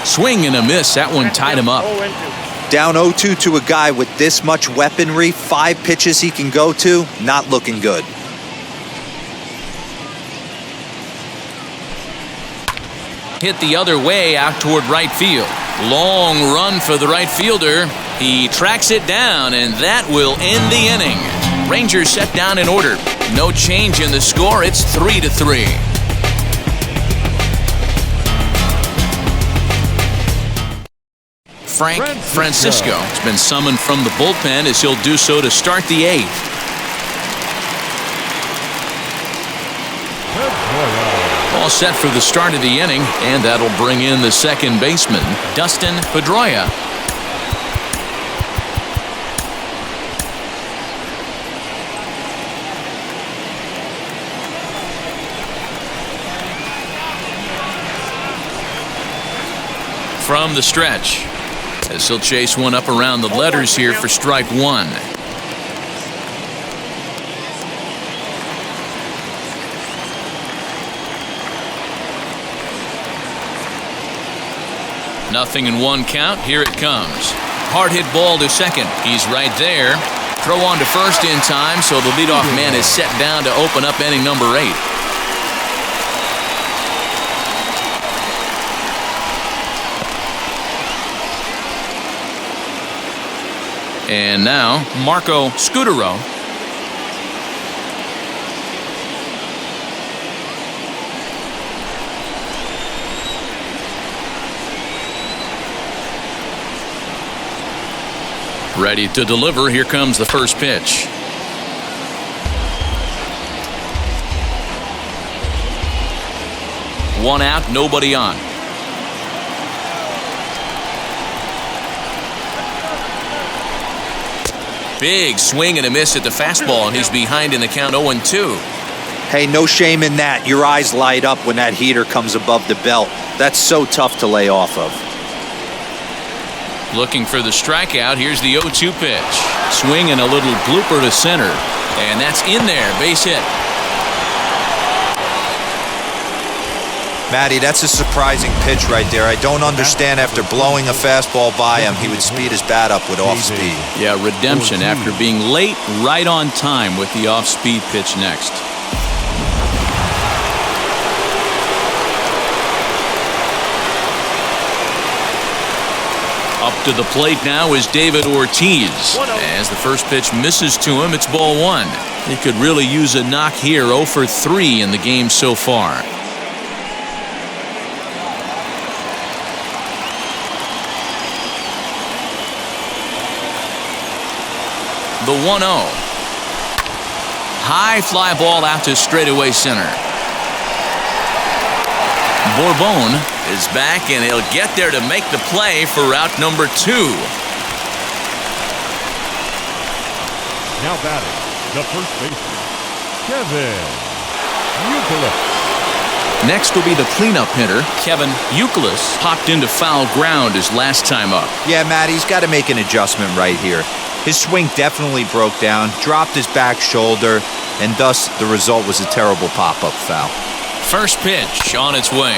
Swing and a miss. That one tied him up. Down 0-2 to a guy with this much weaponry, 5 pitches he can go to, not looking good. Hit the other way out toward right field. Long run for the right fielder. He tracks it down, and that will end the inning. Rangers set down in order. No change in the score. It's 3-3. Frank Francisco has been summoned from the bullpen as he'll do so to start the 8th. All set for the start of the inning, and that'll bring in the second baseman, Dustin Pedroia. From the stretch, as he'll chase one up around the letters here for strike 1. Nothing in 1 count. Here it comes. Hard hit ball to second. He's right there. Throw on to first in time, so the leadoff man is set down to open up inning number 8. And now, Marco Scutaro. Ready to deliver. Here comes the first pitch. One out, nobody on. Big swing and a miss at the fastball, and he's behind in the count 0-2. Hey, no shame in that. Your eyes light up when that heater comes above the belt. That's so tough to lay off of. Looking for the strikeout. Here's the 0-2 pitch. Swing and a little blooper to center. And that's in there. Base hit. Matty, that's a surprising pitch right there. I don't understand after blowing a fastball by him, he would speed his bat up with off speed. Yeah, redemption after being late, right on time with the off-speed pitch next. Up to the plate now is David Ortiz. As the first pitch misses to him, it's ball 1. He could really use a knock here. 0 for 3 in the game so far. The 1-0. High fly ball out to straightaway center. Bourbon is back, and he'll get there to make the play for route number 2. Now batting, the first baseman, Kevin Youkilis. Next will be the cleanup hitter, Kevin Youkilis. Popped into foul ground his last time up. Yeah, Matt, he's got to make an adjustment right here. His swing definitely broke down, dropped his back shoulder, and thus the result was a terrible pop-up foul. First pitch on its way.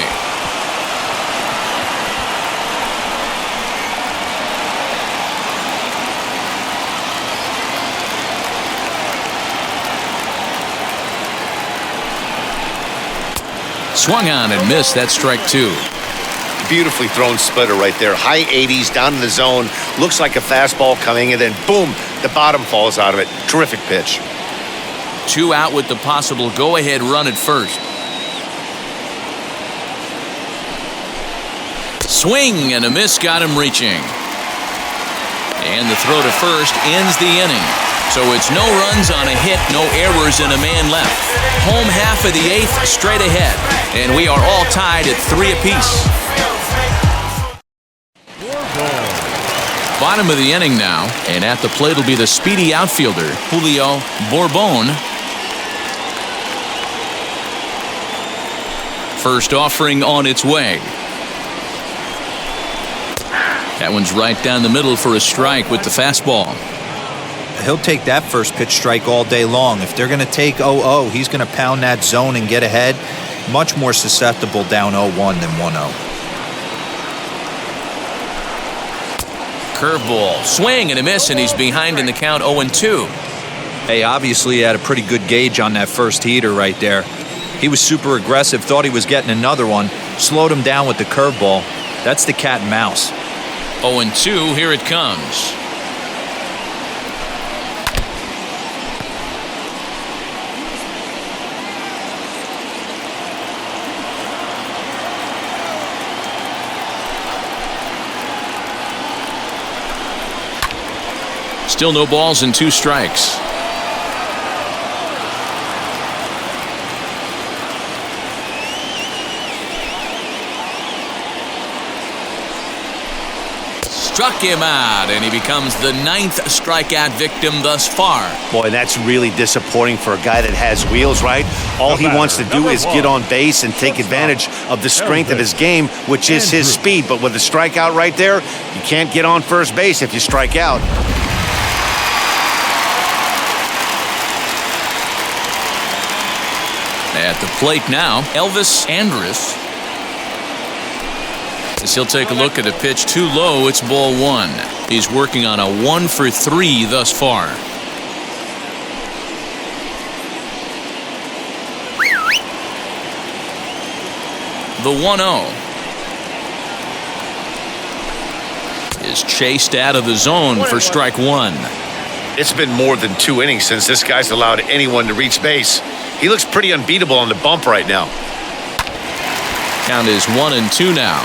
Swung on and missed. That's strike 2. Beautifully thrown splitter right there. High 80s down in the zone. Looks like a fastball coming, and then boom, the bottom falls out of it. Terrific pitch. 2 out with the possible go-ahead run at first. Swing and a miss got him reaching. And the throw to first ends the inning. So it's no runs on a hit, no errors, and a man left. Home half of the 8th straight ahead. And we are all tied at 3 apiece. Bottom of the inning now, and at the plate will be the speedy outfielder, Julio Bourbon. First offering on its way. That one's right down the middle for a strike with the fastball. He'll take that first pitch strike all day long. If they're going to take 0-0, he's going to pound that zone and get ahead. Much more susceptible down 0-1 than 1-0. Curveball, swing and a miss, and he's behind in the count 0-2. Hey, obviously he had a pretty good gauge on that first heater right there. He was super aggressive, thought he was getting another one, slowed him down with the curveball. That's the cat and mouse. 0-2, here it comes. Still no balls and 2 strikes. Struck him out, and he becomes the 9th strikeout victim thus far. Boy, that's really disappointing for a guy that has wheels, right? All he wants to do is get on base and take advantage of the strength of his game, which is his speed. But with a strikeout right there, you can't get on first base if you strike out. At the plate now, Elvis Andrus. As he'll take a look at a pitch too low, it's ball 1. He's working on a 1 for 3 thus far. The 1-0 is chased out of the zone for strike 1. It's been more than 2 innings since this guy's allowed anyone to reach base. He looks pretty unbeatable on the bump right now. Count is 1-2 now.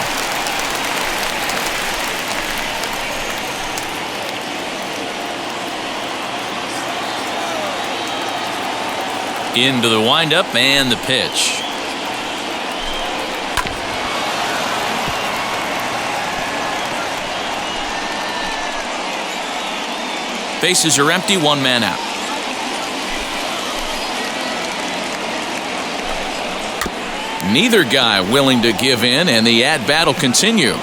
Into the windup and the pitch. Bases are empty, 1 man out. Neither guy willing to give in, and the at-bat will continue.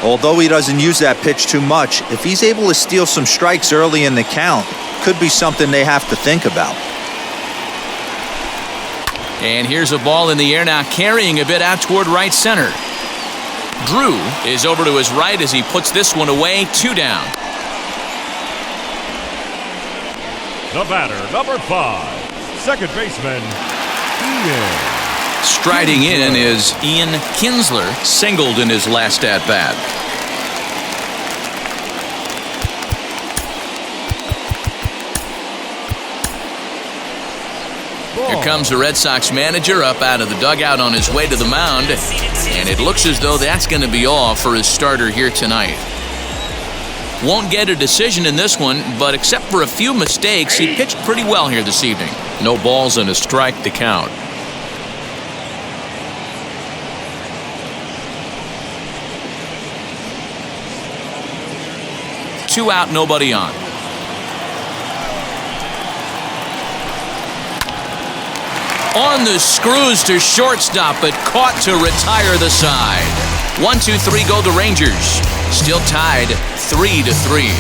Although he doesn't use that pitch too much, if he's able to steal some strikes early in the count, could be something they have to think about. And here's a ball in the air now, carrying a bit out toward right center. Drew is over to his right as he puts this one away. 2 down. The batter, number 5, second baseman, Ian. Striding in is Ian Kinsler, singled in his last at-bat. Here comes the Red Sox manager up out of the dugout on his way to the mound, and it looks as though that's going to be all for his starter here tonight. Won't get a decision in this one, but except for a few mistakes, he pitched pretty well here this evening. No balls and a strike to count. Two out, nobody on. On the screws to shortstop, but caught to retire the side. 1-2-3 go the Rangers. Still tied 3-3.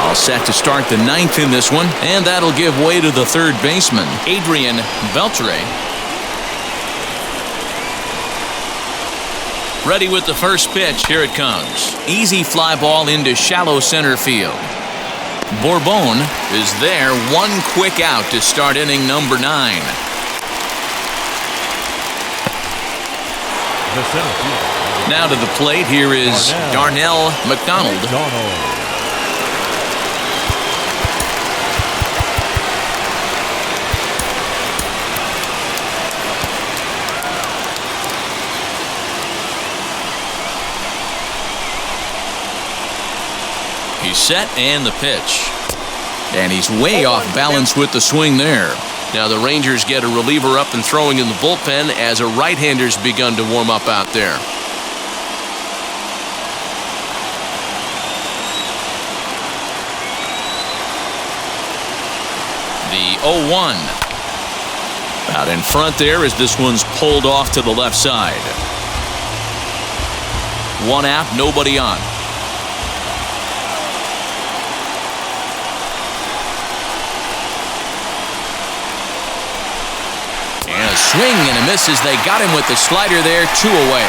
All set to start the 9th in this one, and that'll give way to the third baseman, Adrian Beltre. Ready with the first pitch. Here it comes. Easy fly ball into shallow center field. Bourbon is there. 1 quick out to start inning number 9. Now to the plate. Here is Darnell McDonald. He's set and the pitch. And he's way off balance with the swing there. Now the Rangers get a reliever up and throwing in the bullpen as a right-hander's begun to warm up out there. The 0-1. Out in front there as this one's pulled off to the left side. One out, nobody on. And a swing and a miss as they got him with the slider there, 2 away.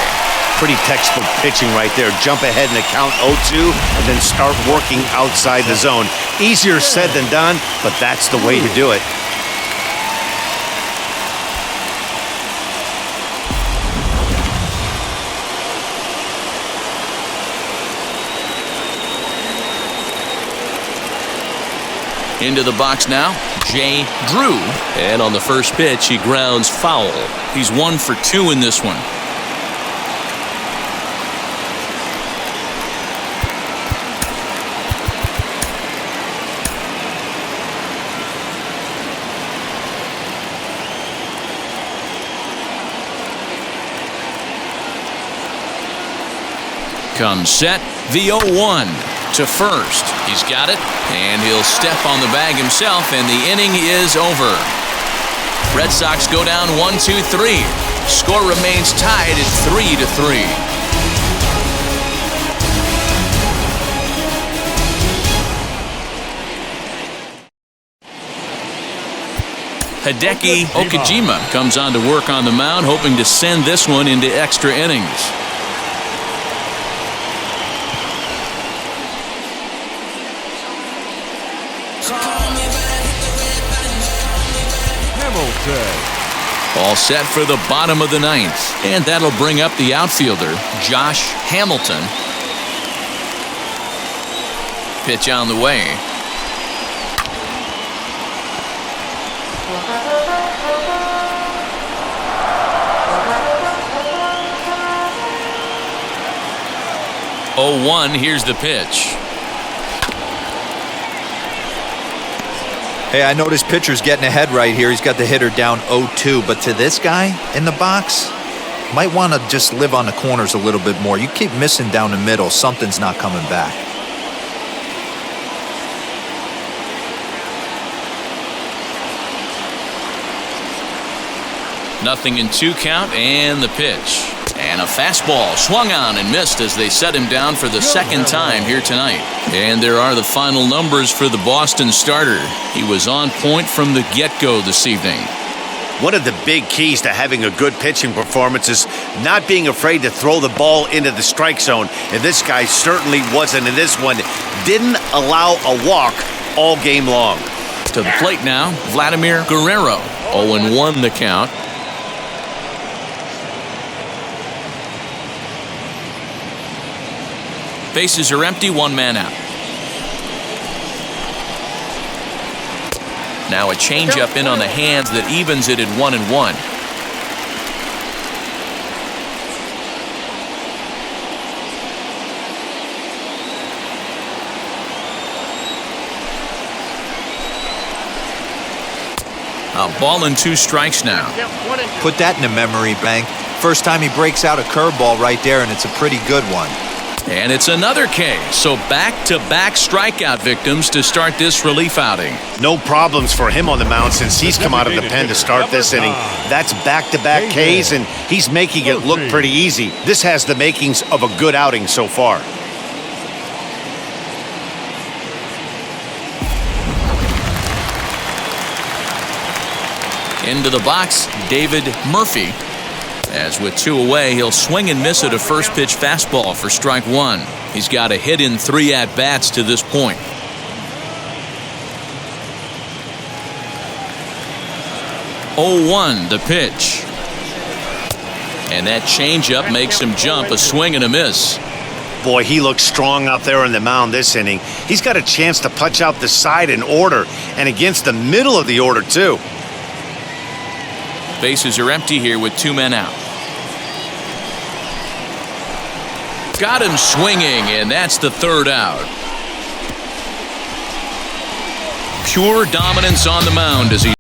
Pretty textbook pitching right there. Jump ahead in the count 0-2 and then start working outside the zone. Easier said than done, but that's the way to do it. Into the box now, Jay Drew. And on the first pitch, he grounds foul. He's 1 for 2 in this one. Comes set, the 0-1 to first. He's got it, and he'll step on the bag himself, and the inning is over. Red Sox go down 1-2-3. Score remains tied at 3-3. Hideki Okajima comes on to work on the mound, hoping to send this one into extra innings. All set for the bottom of the 9th. And that'll bring up the outfielder, Josh Hamilton. Pitch on the way. Oh, 1, here's the pitch. Hey, I know this pitcher's getting ahead right here. He's got the hitter down 0-2. But to this guy in the box, might want to just live on the corners a little bit more. You keep missing down the middle, something's not coming back. Nothing in 2 count, and the pitch. And a fastball swung on and missed as they set him down for the second time here tonight. And there are the final numbers for the Boston starter. He was on point from the get-go this evening. One of the big keys to having a good pitching performance is not being afraid to throw the ball into the strike zone. And this guy certainly wasn't in this one. Didn't allow a walk all game long. To the plate now, Vladimir Guerrero. 0-1 the count. Bases are empty, 1 man out. Now a changeup in on the hands that evens it at 1-1. A ball and 2 strikes now. Put that in the memory bank. First time he breaks out a curveball right there, and it's a pretty good one. And it's another K. So back-to-back strikeout victims to start this relief outing. No problems for him on the mound since he's come out of the pen to start this inning. That's back-to-back Ks, and he's making it look pretty easy. This has the makings of a good outing so far. Into the box, David Murphy. As with 2 away, he'll swing and miss at a first pitch fastball for strike 1. He's got a hit in 3 at-bats to this point. Oh, 1 the pitch. And that changeup makes him jump, a swing and a miss. Boy, he looks strong out there on the mound this inning. He's got a chance to punch out the side in order, and against the middle of the order, too. Bases are empty here with 2 men out. Got him swinging, and that's the 3rd out. Pure dominance on the mound as he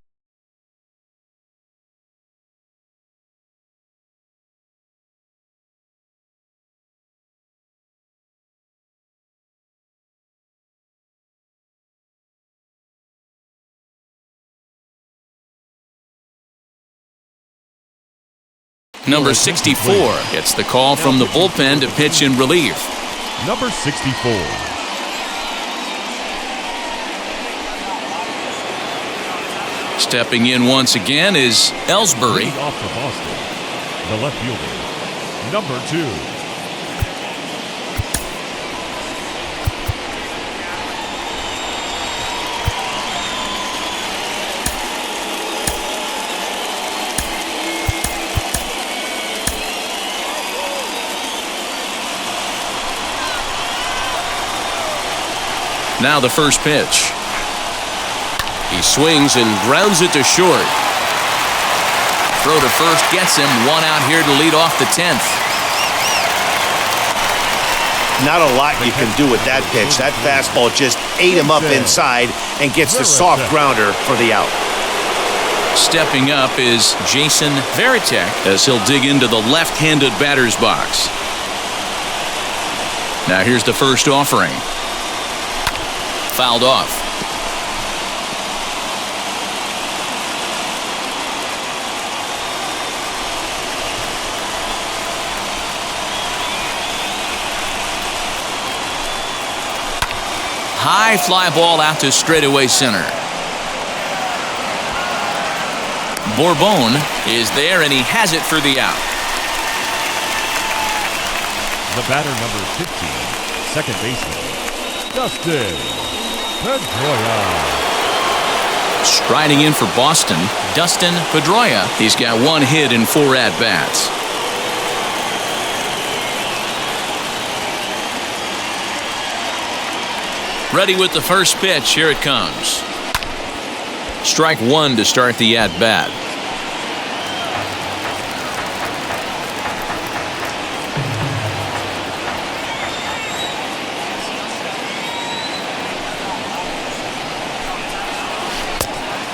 Number 64 gets the call from the bullpen to pitch in relief. Number 64. Stepping in once again is Ellsbury. Leading off for Boston, the left fielder, number 2. Now the first pitch. He swings and grounds it to short. Throw to first gets him. One out here to lead off the 10th. Not a lot you can do with that pitch. That fastball just ate him up inside and gets the soft grounder for the out. Stepping up is Jason Varitek as he'll dig into the left-handed batter's box. Now here's the first offering. Fouled off. High fly ball out to straightaway center. Bourbon is there and he has it for the out. The batter, number 15, second baseman, Dustin Pedroia. Striding in for Boston, Dustin Pedroia. He's got 1 hit in 4 at-bats. Ready with the first pitch. Here it comes. Strike 1 to start the at-bat.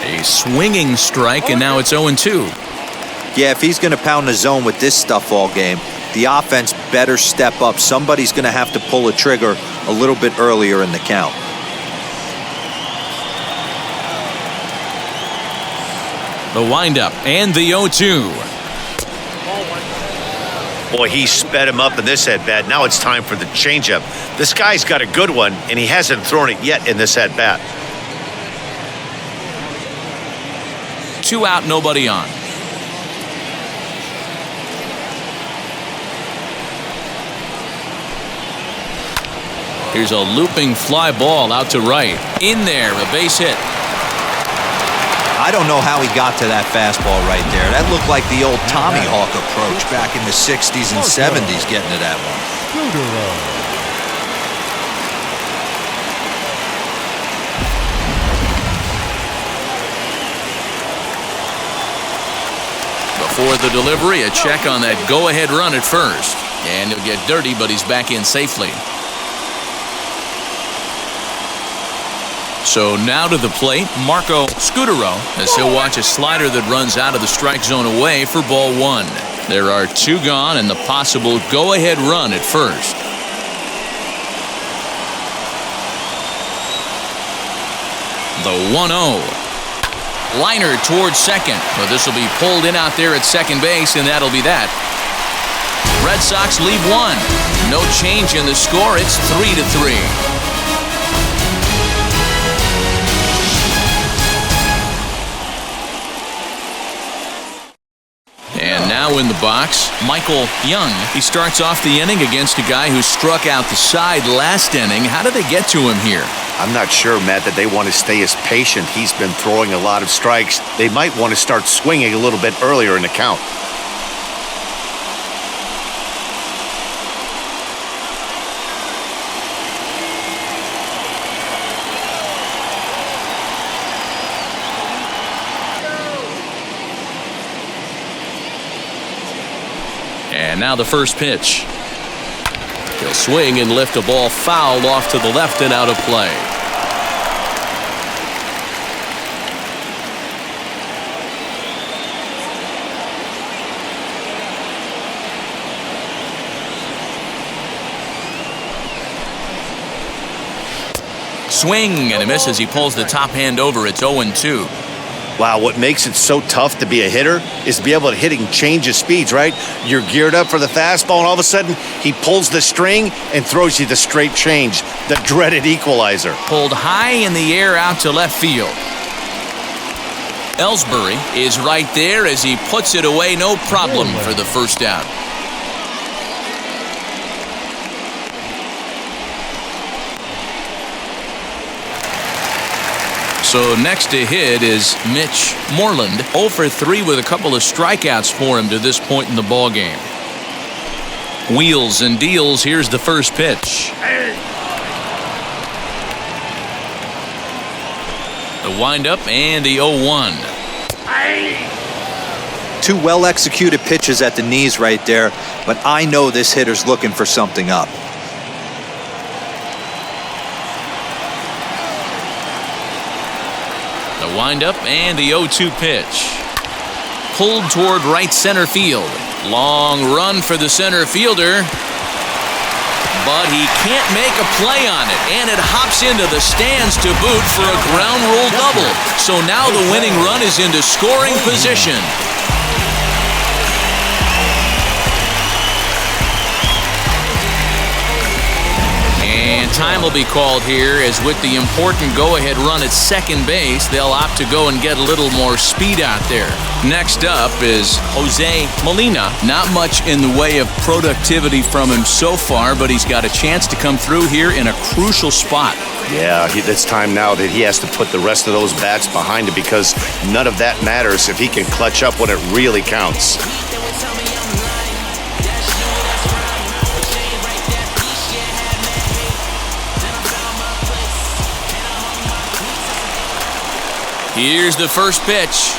A swinging strike, and now it's 0-2. Yeah, if he's going to pound the zone with this stuff all game, the offense better step up. Somebody's going to have to pull a trigger a little bit earlier in the count. The windup and the 0-2. Boy, he sped him up in this at-bat. Now it's time for the changeup. This guy's got a good one, and he hasn't thrown it yet in this at-bat. 2 out, nobody on. Here's a looping fly ball out to right. In there, a base hit. I don't know how he got to that fastball right there. That looked like the old Tommy Hawk approach back in the 60s and 70s getting to that one. Before the delivery, a check on that go-ahead run at first. And he'll get dirty, but he's back in safely. So now to the plate, Marco Scutaro, as he'll watch a slider that runs out of the strike zone away for ball 1. There are 2 gone and the possible go-ahead run at first. The 1-0. Liner towards second, but this will be pulled in out there at second base, and that'll be that. Red Sox leave 1. No change in the score. It's 3-3. And now in the box, Michael Young. He starts off the inning against a guy who struck out the side last inning. How did they get to him here? I'm not sure, Matt, that they want to stay as patient. He's been throwing a lot of strikes. They might want to start swinging a little bit earlier in the count. And now the first pitch. He'll swing and lift a ball foul off to the left and out of play. Swing and a miss as he pulls the top hand over. It's 0-2. Wow, what makes it so tough to be a hitter is to be able to hitting change of speeds, right? You're geared up for the fastball, and all of a sudden, he pulls the string and throws you the straight change, the dreaded equalizer. Pulled high in the air out to left field. Ellsbury is right there as he puts it away, no problem for the first out. So next to hit is Mitch Moreland, 0 for 3 with a couple of strikeouts for him to this point in the ball game. Wheels and deals. Here's the first pitch. The windup and the 0-1. Two well-executed pitches at the knees right there, but I know this hitter's looking for something up. The windup and the 0-2 pitch. Pulled toward right center field. Long run for the center fielder. But he can't make a play on it, and it hops into the stands to boot for a ground rule double. So now the winning run is into scoring position. And time will be called here as with the important go-ahead run at second base, they'll opt to go and get a little more speed out there. Next up is Jose Molina. Not much in the way of productivity from him so far, but he's got a chance to come through here in a crucial spot. Yeah, it's time now that he has to put the rest of those bats behind him because none of that matters if he can clutch up when it really counts. Here's the first pitch.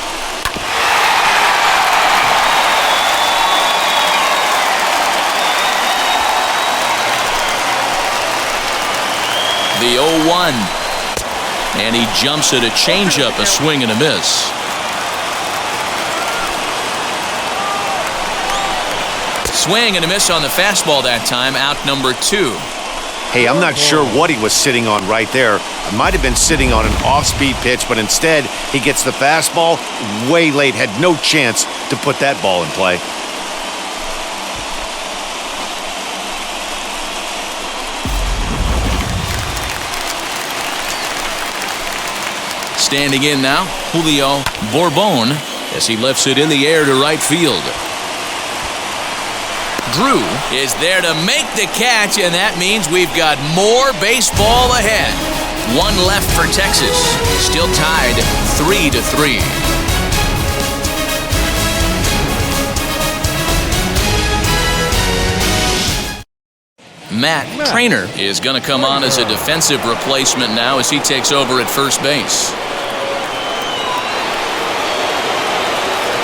The 0-1. And he jumps at a changeup, a swing and a miss. Swing and a miss on the fastball that time, out number 2. Hey, I'm not sure what he was sitting on right there. It might have been sitting on an off-speed pitch, but instead he gets the fastball way late, had no chance to put that ball in play. Standing in now, Julio Bourbon as he lifts it in the air to right field. Drew is there to make the catch, and that means we've got more baseball ahead. One left for Texas. Still tied 3-3. Matt Trainer is going to come on as a defensive replacement now as he takes over at first base.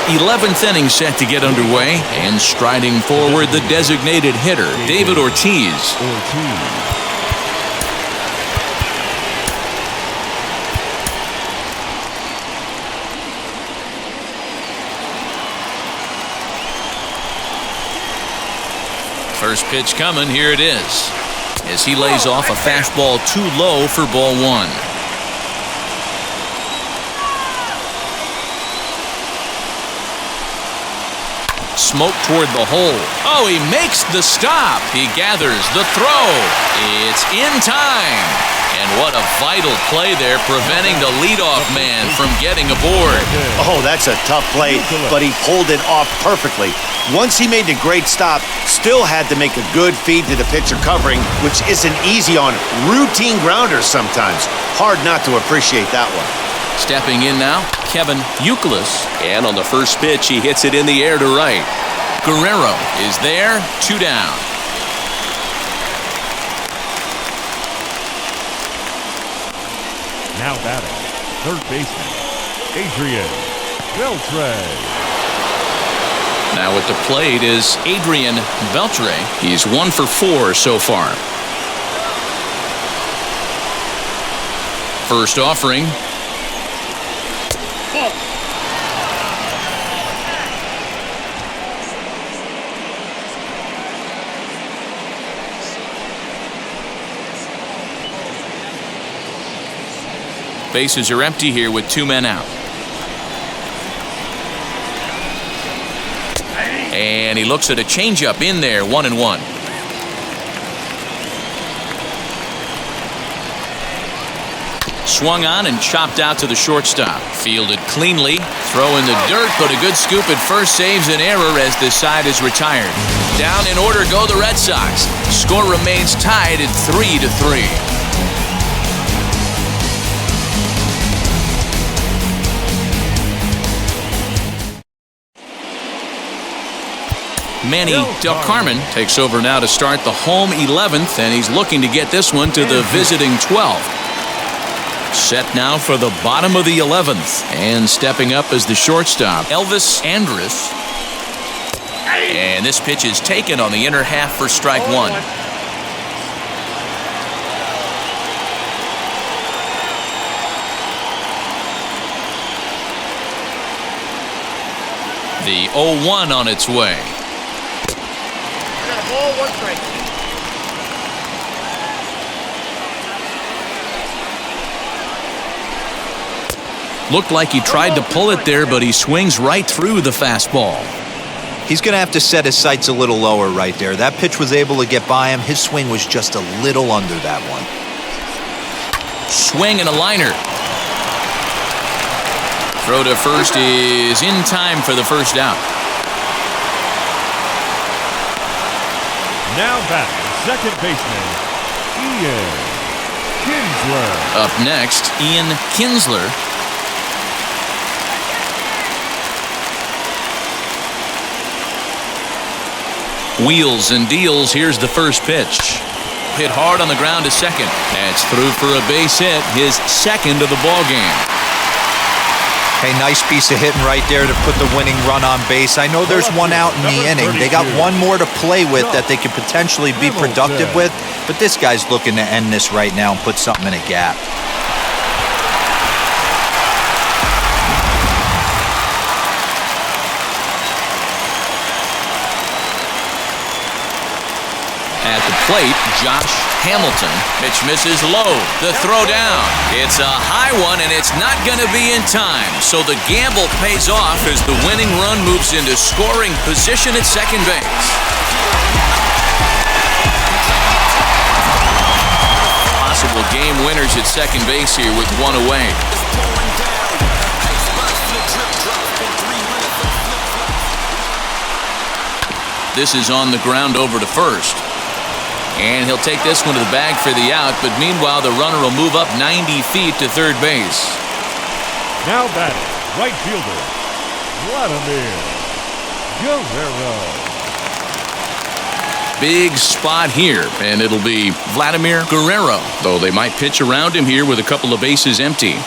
11th inning set to get underway, and striding forward the designated hitter, David Ortiz. First pitch coming, here it is, as he lays off a fastball too low for ball 1. Smoke toward the hole. Oh, he makes the stop. He gathers the throw. It's in time. And what a vital play there, preventing the leadoff man from getting aboard. Oh, that's a tough play, but he pulled it off perfectly. Once he made the great stop, still had to make a good feed to the pitcher covering, which isn't easy on routine grounders sometimes. Hard not to appreciate that one. Stepping in now, Kevin Youkilis. And on the first pitch, he hits it in the air to right. Guerrero is there, 2 down. Now batting, third baseman, Adrian Beltre. Now at the plate is Adrian Beltre. He's 1 for 4 so far. First offering. Bases are empty here with 2 men out. And he looks at a changeup in there, 1-1. Swung on and chopped out to the shortstop. Fielded cleanly. Throw in the dirt, but a good scoop at first saves an error as this side is retired. Down in order go the Red Sox. Score remains tied at 3-3. Manny Del Carmen takes over now to start the home 11th, and he's looking to get this one to the visiting 12th. Set now for the bottom of the 11th, and stepping up as the shortstop, Elvis Andrus. And this pitch is taken on the inner half for strike one. The 0-1 on its way. Ball, 1 strike. Looked like he tried to pull it there, but he swings right through the fastball. He's going to have to set his sights a little lower right there. That pitch was able to get by him. His swing was just a little under that one. Swing and a liner. Throw to first is in time for the first out. Now batting, second baseman, Ian Kinsler. Up next, Ian Kinsler. Wheels and deals. Here's the first pitch. Hit hard on the ground to second. That's through for a base hit, his second of the ball game. Hey, nice piece of hitting right there to put the winning run on base. I know there's one out in the inning. They got one more to play with that they could potentially be productive with, but this guy's looking to end this right now and put something in a gap. At the plate, Josh Hamilton. Pitch misses low. The throw down. It's a high one, and it's not going to be in time. So the gamble pays off as the winning run moves into scoring position at second base. Possible game winners at second base here with one away. This is on the ground over to first. And he'll take this one to the bag for the out, but meanwhile the runner will move up 90 feet to third base. Now batting, right fielder, Vladimir Guerrero. Big spot here, and it'll be Vladimir Guerrero, though they might pitch around him here with a couple of bases empty.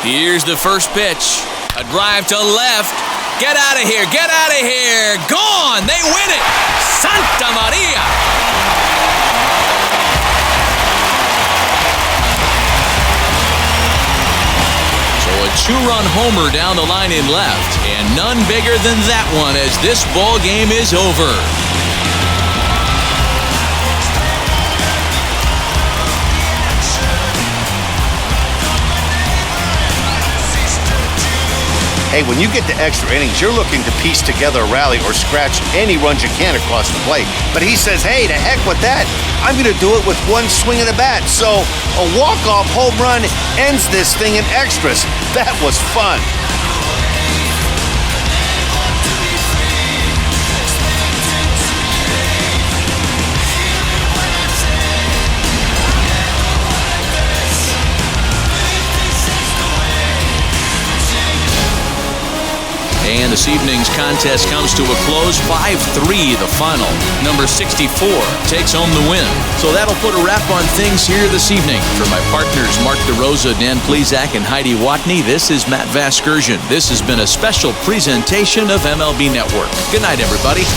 Here's the first pitch. A drive to left. Get out of here. Get out of here. Gone. They win it. Santa Maria. So a two-run homer down the line in left, and none bigger than that one as this ball game is over. Hey, when you get to extra innings, you're looking to piece together a rally or scratch any runs you can across the plate. But he says, hey, to heck with that. I'm going to do it with one swing of the bat. So a walk-off home run ends this thing in extras. That was fun. And this evening's contest comes to a close, 5-3 the final. Number 64 takes home the win. So that'll put a wrap on things here this evening. For my partners Mark DeRosa, Dan Plesac, and Heidi Watney, this is Matt Vasgersian. This has been a special presentation of MLB Network. Good night, everybody.